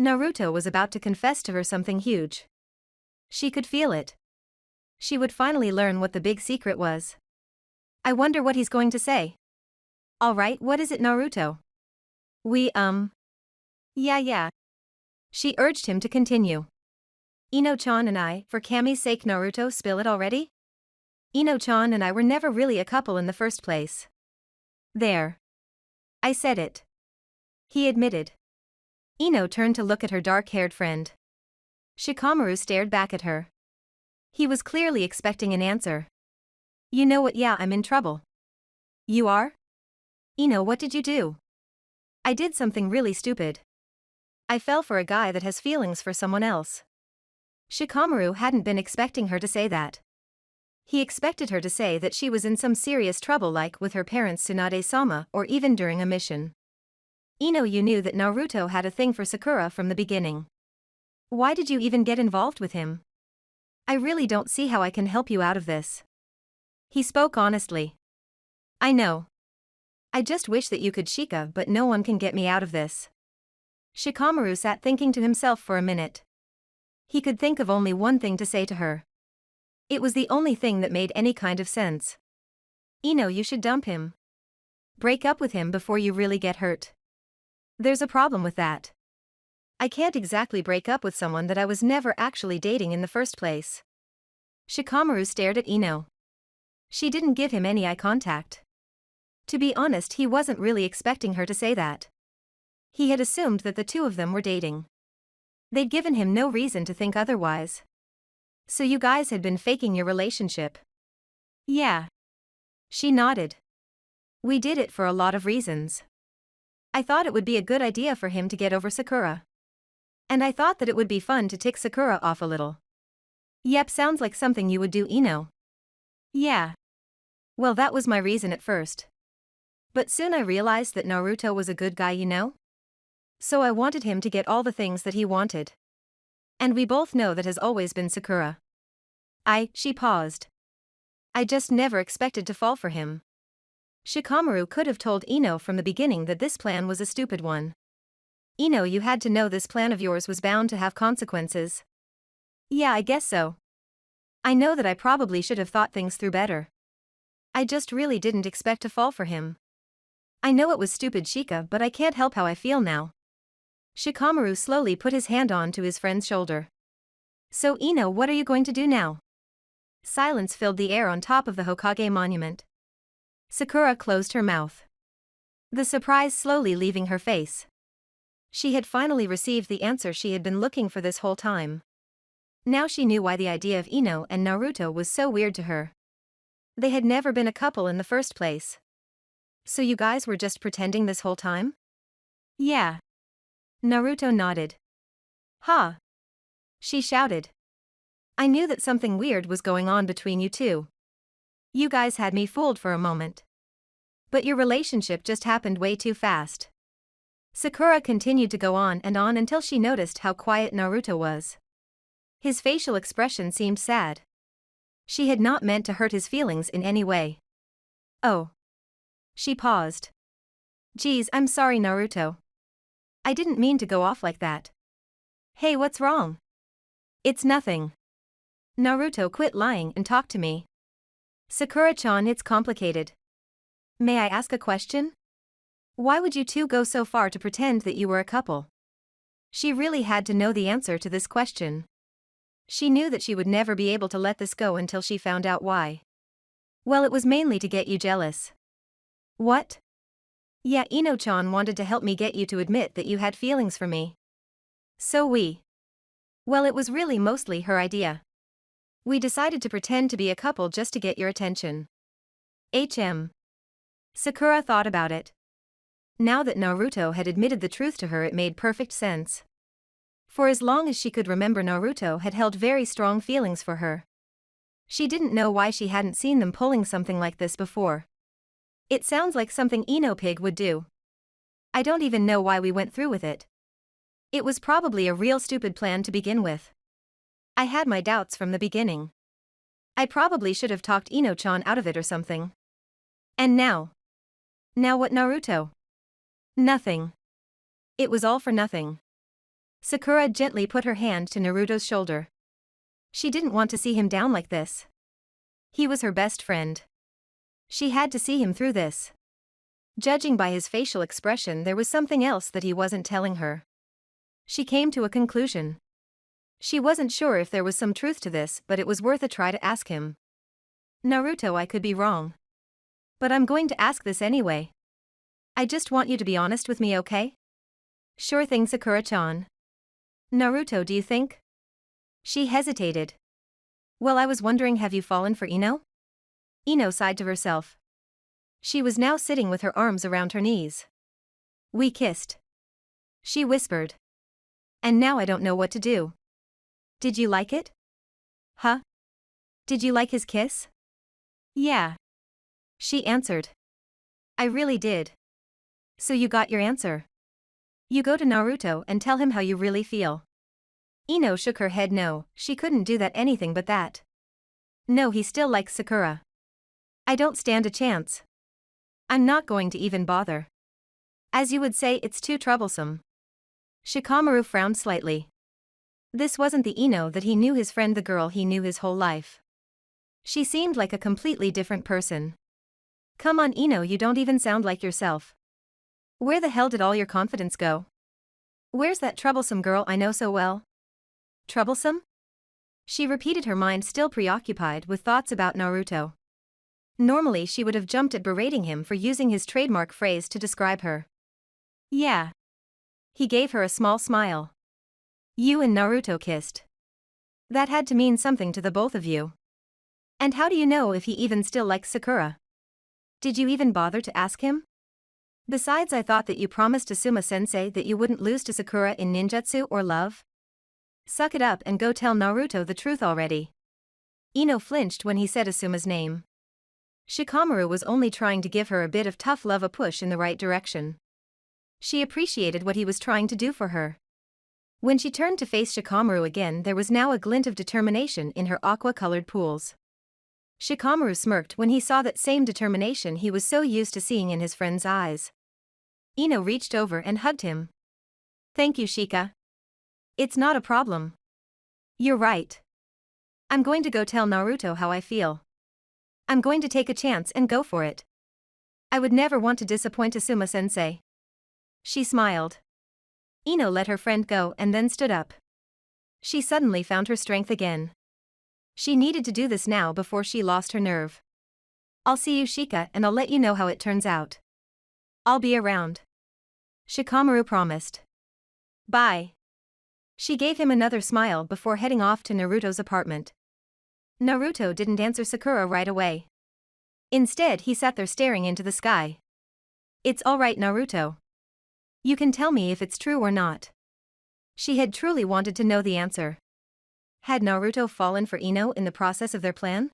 Naruto was about to confess to her something huge. She could feel it. She would finally learn what the big secret was. I wonder what he's going to say. Alright, what is it, Naruto? Yeah. She urged him to continue. Ino-chan and I, for Kami's sake, Naruto, spill it already? Ino-chan and I were never really a couple in the first place. There. I said it. He admitted. Ino turned to look at her dark-haired friend. Shikamaru stared back at her. He was clearly expecting an answer. You know what, yeah, I'm in trouble. You are? Ino, what did you do? I did something really stupid. I fell for a guy that has feelings for someone else. Shikamaru hadn't been expecting her to say that. He expected her to say that she was in some serious trouble, like with her parents Tsunade-sama, or even during a mission. Ino, you knew that Naruto had a thing for Sakura from the beginning. Why did you even get involved with him? I really don't see how I can help you out of this. He spoke honestly. I know. I just wish that you could, Shika, but no one can get me out of this. Shikamaru sat thinking to himself for a minute. He could think of only one thing to say to her. It was the only thing that made any kind of sense. Ino, you should dump him. Break up with him before you really get hurt. There's a problem with that. I can't exactly break up with someone that I was never actually dating in the first place. Shikamaru stared at Ino. She didn't give him any eye contact. To be honest, he wasn't really expecting her to say that. He had assumed that the two of them were dating. They'd given him no reason to think otherwise. So you guys had been faking your relationship? Yeah. She nodded. We did it for a lot of reasons. I thought it would be a good idea for him to get over Sakura. And I thought that it would be fun to tick Sakura off a little. Yep, sounds like something you would do, Ino. Yeah. Well, that was my reason at first. But soon I realized that Naruto was a good guy, you know? So I wanted him to get all the things that he wanted. And we both know that has always been Sakura. She paused. I just never expected to fall for him. Shikamaru could have told Ino from the beginning that this plan was a stupid one. Ino, you had to know this plan of yours was bound to have consequences. Yeah, I guess so. I know that I probably should have thought things through better. I just really didn't expect to fall for him. I know it was stupid, Shika, but I can't help how I feel now. Shikamaru slowly put his hand on to his friend's shoulder. So Ino, what are you going to do now? Silence filled the air on top of the Hokage monument. Sakura closed her mouth. The surprise slowly leaving her face. She had finally received the answer she had been looking for this whole time. Now she knew why the idea of Ino and Naruto was so weird to her. They had never been a couple in the first place. So you guys were just pretending this whole time? Yeah. Naruto nodded. Huh? She shouted. I knew that something weird was going on between you two. You guys had me fooled for a moment. But your relationship just happened way too fast. Sakura continued to go on until she noticed how quiet Naruto was. His facial expression seemed sad. She had not meant to hurt his feelings in any way. Oh. She paused. Geez, I'm sorry, Naruto. I didn't mean to go off like that. Hey, what's wrong? It's nothing. Naruto, quit lying and talk to me. Sakura-chan, it's complicated. May I ask a question? Why would you two go so far to pretend that you were a couple? She really had to know the answer to this question. She knew that she would never be able to let this go until she found out why. Well, it was mainly to get you jealous. What? Yeah, Ino-chan wanted to help me get you to admit that you had feelings for me. Well, it was really mostly her idea. We decided to pretend to be a couple just to get your attention. Sakura thought about it. Now that Naruto had admitted the truth to her, it made perfect sense. For as long as she could remember, Naruto had held very strong feelings for her. She didn't know why she hadn't seen them pulling something like this before. It sounds like something Ino Pig would do. I don't even know why we went through with it. It was probably a real stupid plan to begin with. I had my doubts from the beginning. I probably should have talked Ino-chan out of it or something. And now? Now what, Naruto? Nothing. It was all for nothing. Sakura gently put her hand to Naruto's shoulder. She didn't want to see him down like this. He was her best friend. She had to see him through this. Judging by his facial expression, there was something else that he wasn't telling her. She came to a conclusion. She wasn't sure if there was some truth to this, but it was worth a try to ask him. Naruto, I could be wrong. But I'm going to ask this anyway. I just want you to be honest with me, okay? Sure thing, Sakura-chan. Naruto, do you think? She hesitated. Well, I was wondering, have you fallen for Ino? Ino sighed to herself. She was now sitting with her arms around her knees. We kissed. She whispered. And now I don't know what to do. Did you like it? Huh? Did you like his kiss? Yeah. She answered. I really did. So you got your answer. You go to Naruto and tell him how you really feel. Ino shook her head. No, she couldn't do that, anything but that. No, he still likes Sakura. I don't stand a chance. I'm not going to even bother. As you would say, it's too troublesome. Shikamaru frowned slightly. This wasn't the Ino that he knew, his friend, the girl he knew his whole life. She seemed like a completely different person. Come on, Ino, you don't even sound like yourself. Where the hell did all your confidence go? Where's that troublesome girl I know so well? Troublesome? She repeated, her mind still preoccupied with thoughts about Naruto. Normally she would have jumped at berating him for using his trademark phrase to describe her. Yeah. He gave her a small smile. You and Naruto kissed. That had to mean something to the both of you. And how do you know if he even still likes Sakura? Did you even bother to ask him? Besides, I thought that you promised Asuma-sensei that you wouldn't lose to Sakura in ninjutsu or love. Suck it up and go tell Naruto the truth already. Ino flinched when he said Asuma's name. Shikamaru was only trying to give her a bit of tough love, a push in the right direction. She appreciated what he was trying to do for her. When she turned to face Shikamaru again, there was now a glint of determination in her aqua-colored pools. Shikamaru smirked when he saw that same determination he was so used to seeing in his friend's eyes. Ino reached over and hugged him. Thank you, Shika. It's not a problem. You're right. I'm going to go tell Naruto how I feel. I'm going to take a chance and go for it. I would never want to disappoint Asuma-sensei. She smiled. Ino let her friend go and then stood up. She suddenly found her strength again. She needed to do this now before she lost her nerve. I'll see you, Shika, and I'll let you know how it turns out. I'll be around. Shikamaru promised. Bye. She gave him another smile before heading off to Naruto's apartment. Naruto didn't answer Sakura right away. Instead, he sat there staring into the sky. It's all right, Naruto. You can tell me if it's true or not. She had truly wanted to know the answer. Had Naruto fallen for Ino in the process of their plan?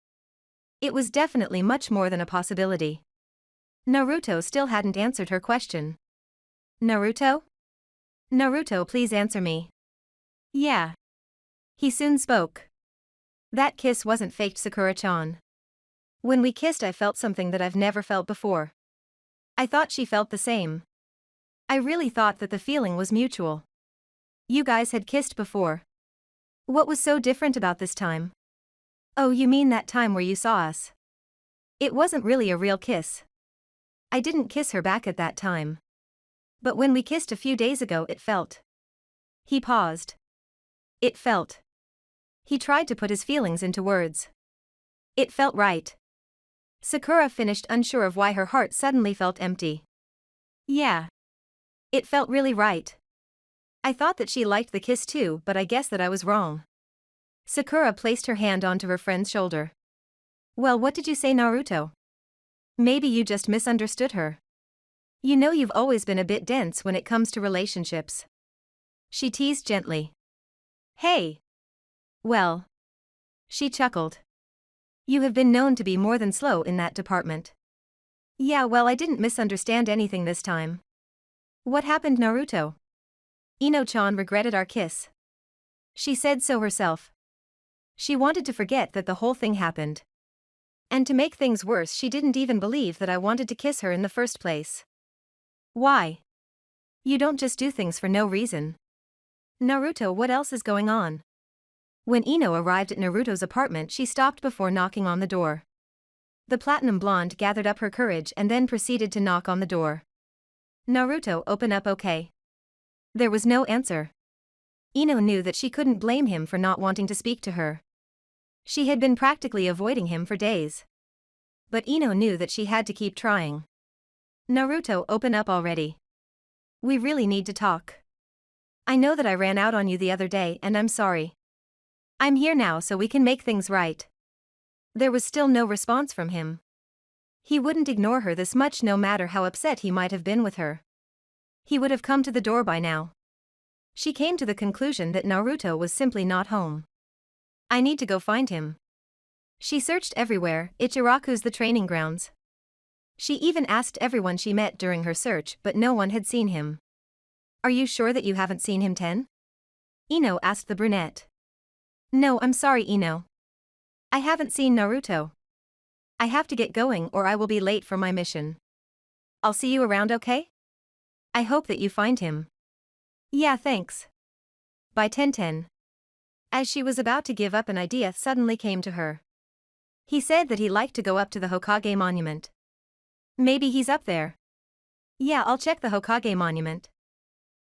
It was definitely much more than a possibility. Naruto still hadn't answered her question. Naruto? Naruto, please answer me. Yeah. He soon spoke. That kiss wasn't faked, Sakura-chan. When we kissed, I felt something that I've never felt before. I thought she felt the same. I really thought that the feeling was mutual. You guys had kissed before. What was so different about this time? Oh, you mean that time where you saw us? It wasn't really a real kiss. I didn't kiss her back at that time. But when we kissed a few days ago, it felt. He paused. It felt. He tried to put his feelings into words. It felt right. Sakura finished, unsure of why her heart suddenly felt empty. Yeah. It felt really right. I thought that she liked the kiss too, but I guess that I was wrong. Sakura placed her hand onto her friend's shoulder. Well, what did you say, Naruto? Maybe you just misunderstood her. You know, you've always been a bit dense when it comes to relationships. She teased gently. Hey. Well. She chuckled. You have been known to be more than slow in that department. Yeah, well, I didn't misunderstand anything this time. What happened, Naruto? Ino-chan regretted our kiss. She said so herself. She wanted to forget that the whole thing happened. And to make things worse, she didn't even believe that I wanted to kiss her in the first place. Why? You don't just do things for no reason. Naruto, what else is going on? When Ino arrived at Naruto's apartment, she stopped before knocking on the door. The platinum blonde gathered up her courage and then proceeded to knock on the door. Naruto, open up, okay? There was no answer. Ino knew that she couldn't blame him for not wanting to speak to her. She had been practically avoiding him for days. But Ino knew that she had to keep trying. Naruto, open up already. We really need to talk. I know that I ran out on you the other day and I'm sorry. I'm here now so we can make things right. There was still no response from him. He wouldn't ignore her this much, no matter how upset he might have been with her. He would have come to the door by now. She came to the conclusion that Naruto was simply not home. I need to go find him. She searched everywhere, Ichiraku's, the training grounds. She even asked everyone she met during her search, but no one had seen him. Are you sure that you haven't seen him, Ten? Ino asked the brunette. No, I'm sorry, Ino. I haven't seen Naruto. I have to get going or I will be late for my mission. I'll see you around, okay? I hope that you find him. Yeah, thanks. Bye, Ten. As she was about to give up, an idea suddenly came to her. He said that he liked to go up to the Hokage monument. Maybe he's up there. Yeah, I'll check the Hokage monument.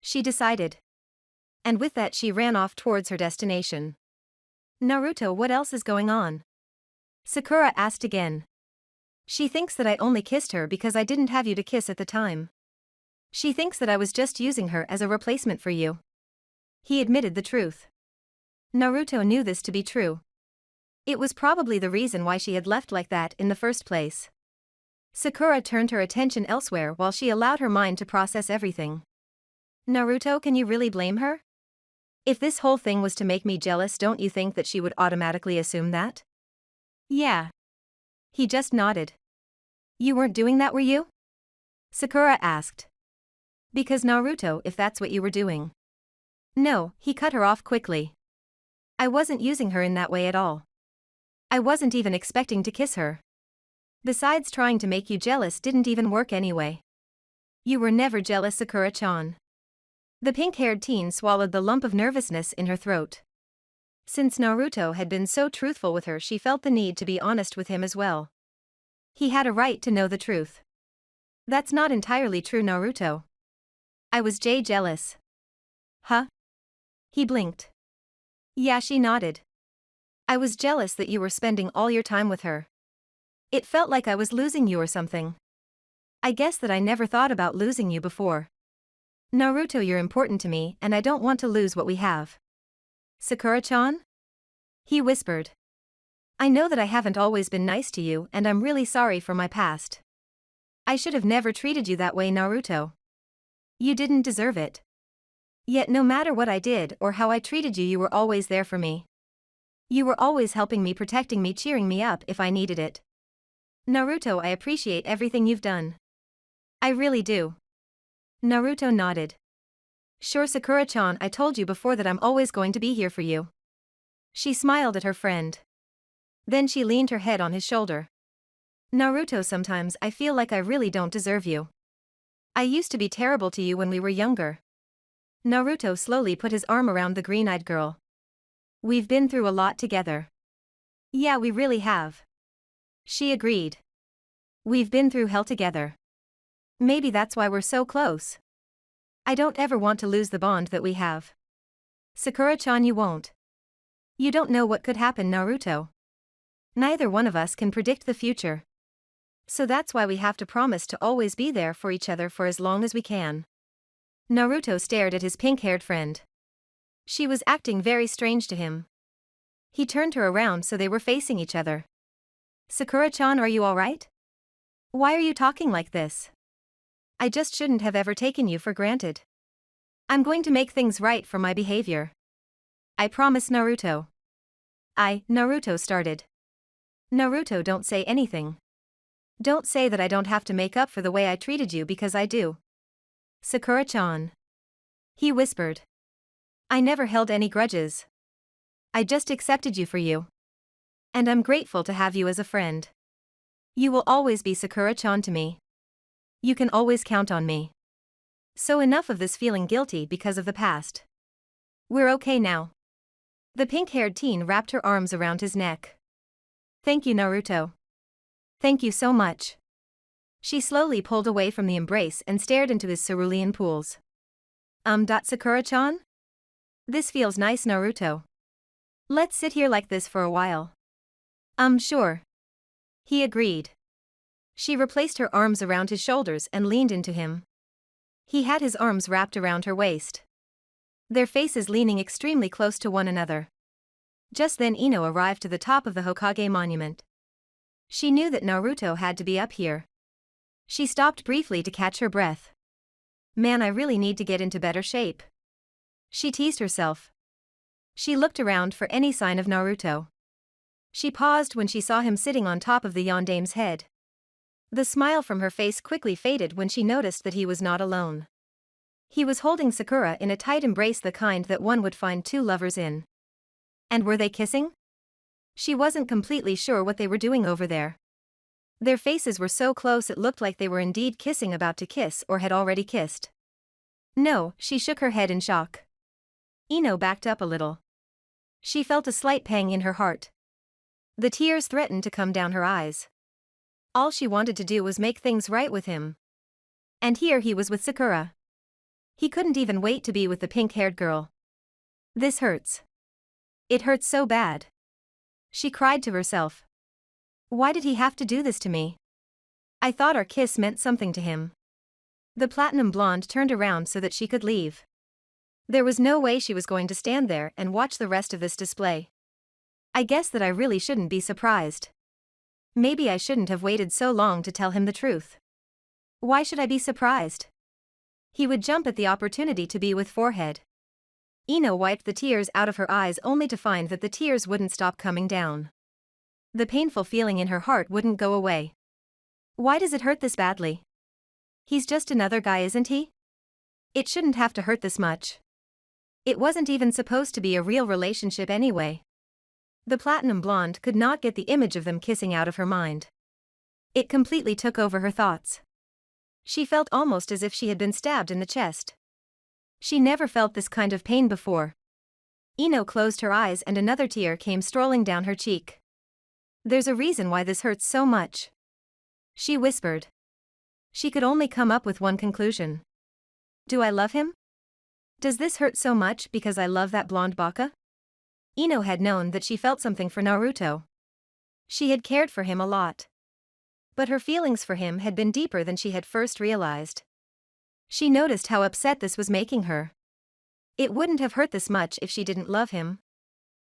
She decided. And with that she ran off towards her destination. Naruto, what else is going on? Sakura asked again. She thinks that I only kissed her because I didn't have you to kiss at the time. She thinks that I was just using her as a replacement for you. He admitted the truth. Naruto knew this to be true. It was probably the reason why she had left like that in the first place. Sakura turned her attention elsewhere while she allowed her mind to process everything. Naruto, can you really blame her? If this whole thing was to make me jealous, don't you think that she would automatically assume that? Yeah. He just nodded. You weren't doing that, were you? Sakura asked. Because Naruto, if that's what you were doing. No, he cut her off quickly. I wasn't using her in that way at all. I wasn't even expecting to kiss her. Besides, trying to make you jealous didn't even work anyway. You were never jealous, Sakura-chan. The pink-haired teen swallowed the lump of nervousness in her throat. Since Naruto had been so truthful with her, she felt the need to be honest with him as well. He had a right to know the truth. That's not entirely true, Naruto. I was jealous. Huh? He blinked. Yeah, she nodded. I was jealous that you were spending all your time with her. It felt like I was losing you or something. I guess that I never thought about losing you before. Naruto, you're important to me and I don't want to lose what we have. Sakura-chan? He whispered. I know that I haven't always been nice to you and I'm really sorry for my past. I should have never treated you that way, Naruto. You didn't deserve it. Yet no matter what I did or how I treated you, you were always there for me. You were always helping me, protecting me, cheering me up if I needed it. Naruto, I appreciate everything you've done. I really do. Naruto nodded. Sure, Sakura-chan, I told you before that I'm always going to be here for you. She smiled at her friend. Then she leaned her head on his shoulder. Naruto, sometimes I feel like I really don't deserve you. I used to be terrible to you when we were younger. Naruto slowly put his arm around the green-eyed girl. We've been through a lot together. Yeah, we really have. She agreed. We've been through hell together. Maybe that's why we're so close. I don't ever want to lose the bond that we have. Sakura-chan, you won't. You don't know what could happen, Naruto. Neither one of us can predict the future. So that's why we have to promise to always be there for each other for as long as we can. Naruto stared at his pink-haired friend. She was acting very strange to him. He turned her around so they were facing each other. Sakura-chan, are you alright? Why are you talking like this? I just shouldn't have ever taken you for granted. I'm going to make things right for my behavior. I promise, Naruto. Naruto started. Naruto, don't say anything. Don't say that I don't have to make up for the way I treated you, because I do. Sakura-chan. He whispered. I never held any grudges. I just accepted you for you. And I'm grateful to have you as a friend. You will always be Sakura-chan to me. You can always count on me. So enough of this feeling guilty because of the past. We're okay now. The pink-haired teen wrapped her arms around his neck. Thank you, Naruto. Thank you so much. She slowly pulled away from the embrace and stared into his cerulean pools. Sakura-chan? This feels nice, Naruto. Let's sit here like this for a while. Sure. He agreed. She replaced her arms around his shoulders and leaned into him. He had his arms wrapped around her waist. Their faces leaning extremely close to one another. Just then Ino arrived to the top of the Hokage monument. She knew that Naruto had to be up here. She stopped briefly to catch her breath. Man, I really need to get into better shape. She teased herself. She looked around for any sign of Naruto. She paused when she saw him sitting on top of the Yondame's head. The smile from her face quickly faded when she noticed that he was not alone. He was holding Sakura in a tight embrace, the kind that one would find two lovers in. And were they kissing? She wasn't completely sure what they were doing over there. Their faces were so close it looked like they were indeed kissing, about to kiss, or had already kissed. No, she shook her head in shock. Ino backed up a little. She felt a slight pang in her heart. The tears threatened to come down her eyes. All she wanted to do was make things right with him. And here he was with Sakura. He couldn't even wait to be with the pink-haired girl. This hurts. It hurts so bad. She cried to herself. Why did he have to do this to me? I thought our kiss meant something to him. The platinum blonde turned around so that she could leave. There was no way she was going to stand there and watch the rest of this display. I guess that I really shouldn't be surprised. Maybe I shouldn't have waited so long to tell him the truth. Why should I be surprised? He would jump at the opportunity to be with Forehead. Ino wiped the tears out of her eyes only to find that the tears wouldn't stop coming down. The painful feeling in her heart wouldn't go away. Why does it hurt this badly? He's just another guy, isn't he? It shouldn't have to hurt this much. It wasn't even supposed to be a real relationship anyway. The platinum blonde could not get the image of them kissing out of her mind. It completely took over her thoughts. She felt almost as if she had been stabbed in the chest. She never felt this kind of pain before. Ino closed her eyes and another tear came strolling down her cheek. There's a reason why this hurts so much, she whispered. She could only come up with one conclusion. Do I love him? Does this hurt so much because I love that blonde baka? Ino had known that she felt something for Naruto. She had cared for him a lot. But her feelings for him had been deeper than she had first realized. She noticed how upset this was making her. It wouldn't have hurt this much if she didn't love him.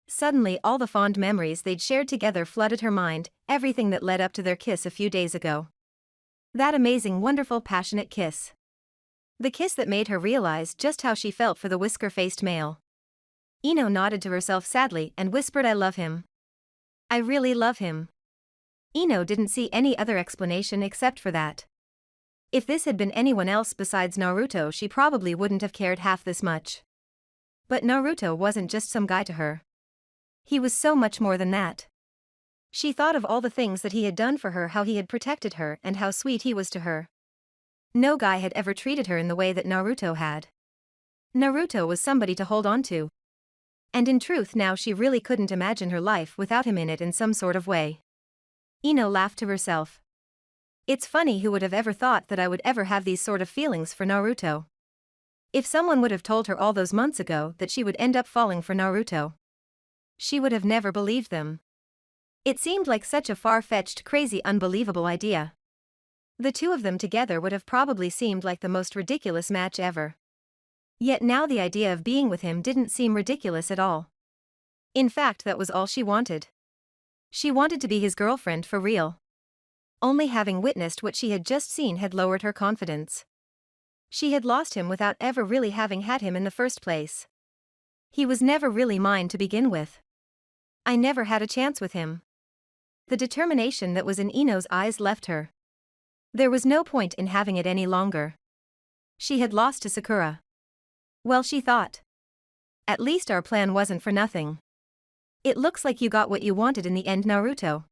Suddenly all the fond memories they'd shared together flooded her mind, everything that led up to their kiss a few days ago. That amazing, wonderful, passionate kiss. The kiss that made her realize just how she felt for the whisker-faced male. Ino nodded to herself sadly and whispered, I love him. I really love him. Ino didn't see any other explanation except for that. If this had been anyone else besides Naruto, she probably wouldn't have cared half this much. But Naruto wasn't just some guy to her. He was so much more than that. She thought of all the things that he had done for her, how he had protected her and how sweet he was to her. No guy had ever treated her in the way that Naruto had. Naruto was somebody to hold on to. And in truth now she really couldn't imagine her life without him in it in some sort of way. Ino laughed to herself. It's funny, who would have ever thought that I would ever have these sort of feelings for Naruto. If someone would have told her all those months ago that she would end up falling for Naruto, she would have never believed them. It seemed like such a far-fetched, crazy, unbelievable idea. The two of them together would have probably seemed like the most ridiculous match ever. Yet now the idea of being with him didn't seem ridiculous at all. In fact, that was all she wanted. She wanted to be his girlfriend for real. Only having witnessed what she had just seen had lowered her confidence. She had lost him without ever really having had him in the first place. He was never really mine to begin with. I never had a chance with him. The determination that was in Ino's eyes left her. There was no point in having it any longer. She had lost to Sakura. Well, she thought. At least our plan wasn't for nothing. It looks like you got what you wanted in the end, Naruto.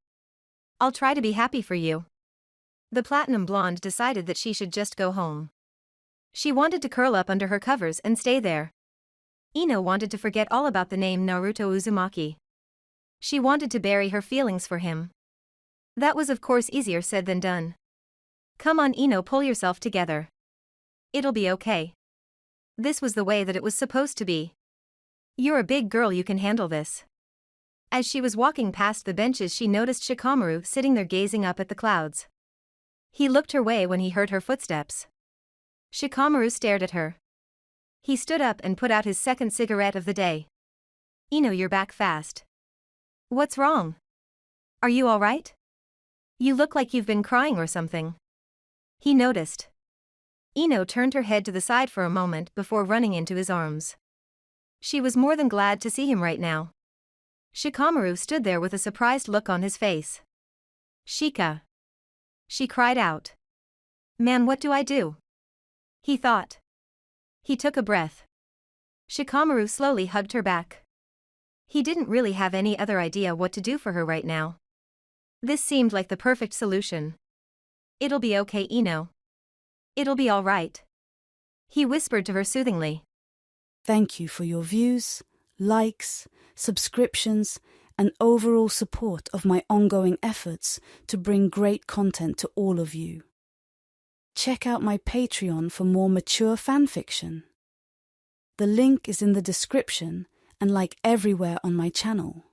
I'll try to be happy for you. The platinum blonde decided that she should just go home. She wanted to curl up under her covers and stay there. Ino wanted to forget all about the name Naruto Uzumaki. She wanted to bury her feelings for him. That was of course easier said than done. Come on, Ino, pull yourself together. It'll be okay. This was the way that it was supposed to be. You're a big girl, you can handle this. As she was walking past the benches, she noticed Shikamaru sitting there gazing up at the clouds. He looked her way when he heard her footsteps. Shikamaru stared at her. He stood up and put out his second cigarette of the day. Ino, you're back fast. What's wrong? Are you all right? You look like you've been crying or something. He noticed. Ino turned her head to the side for a moment before running into his arms. She was more than glad to see him right now. Shikamaru stood there with a surprised look on his face. Shika. She cried out. Man, what do I do? He thought. He took a breath. Shikamaru slowly hugged her back. He didn't really have any other idea what to do for her right now. This seemed like the perfect solution. It'll be okay, Ino. It'll be all right. He whispered to her soothingly. Thank you for your views, likes, subscriptions, and overall support of my ongoing efforts to bring great content to all of you. Check out my Patreon for more mature fanfiction. The link is in the description and like everywhere on my channel.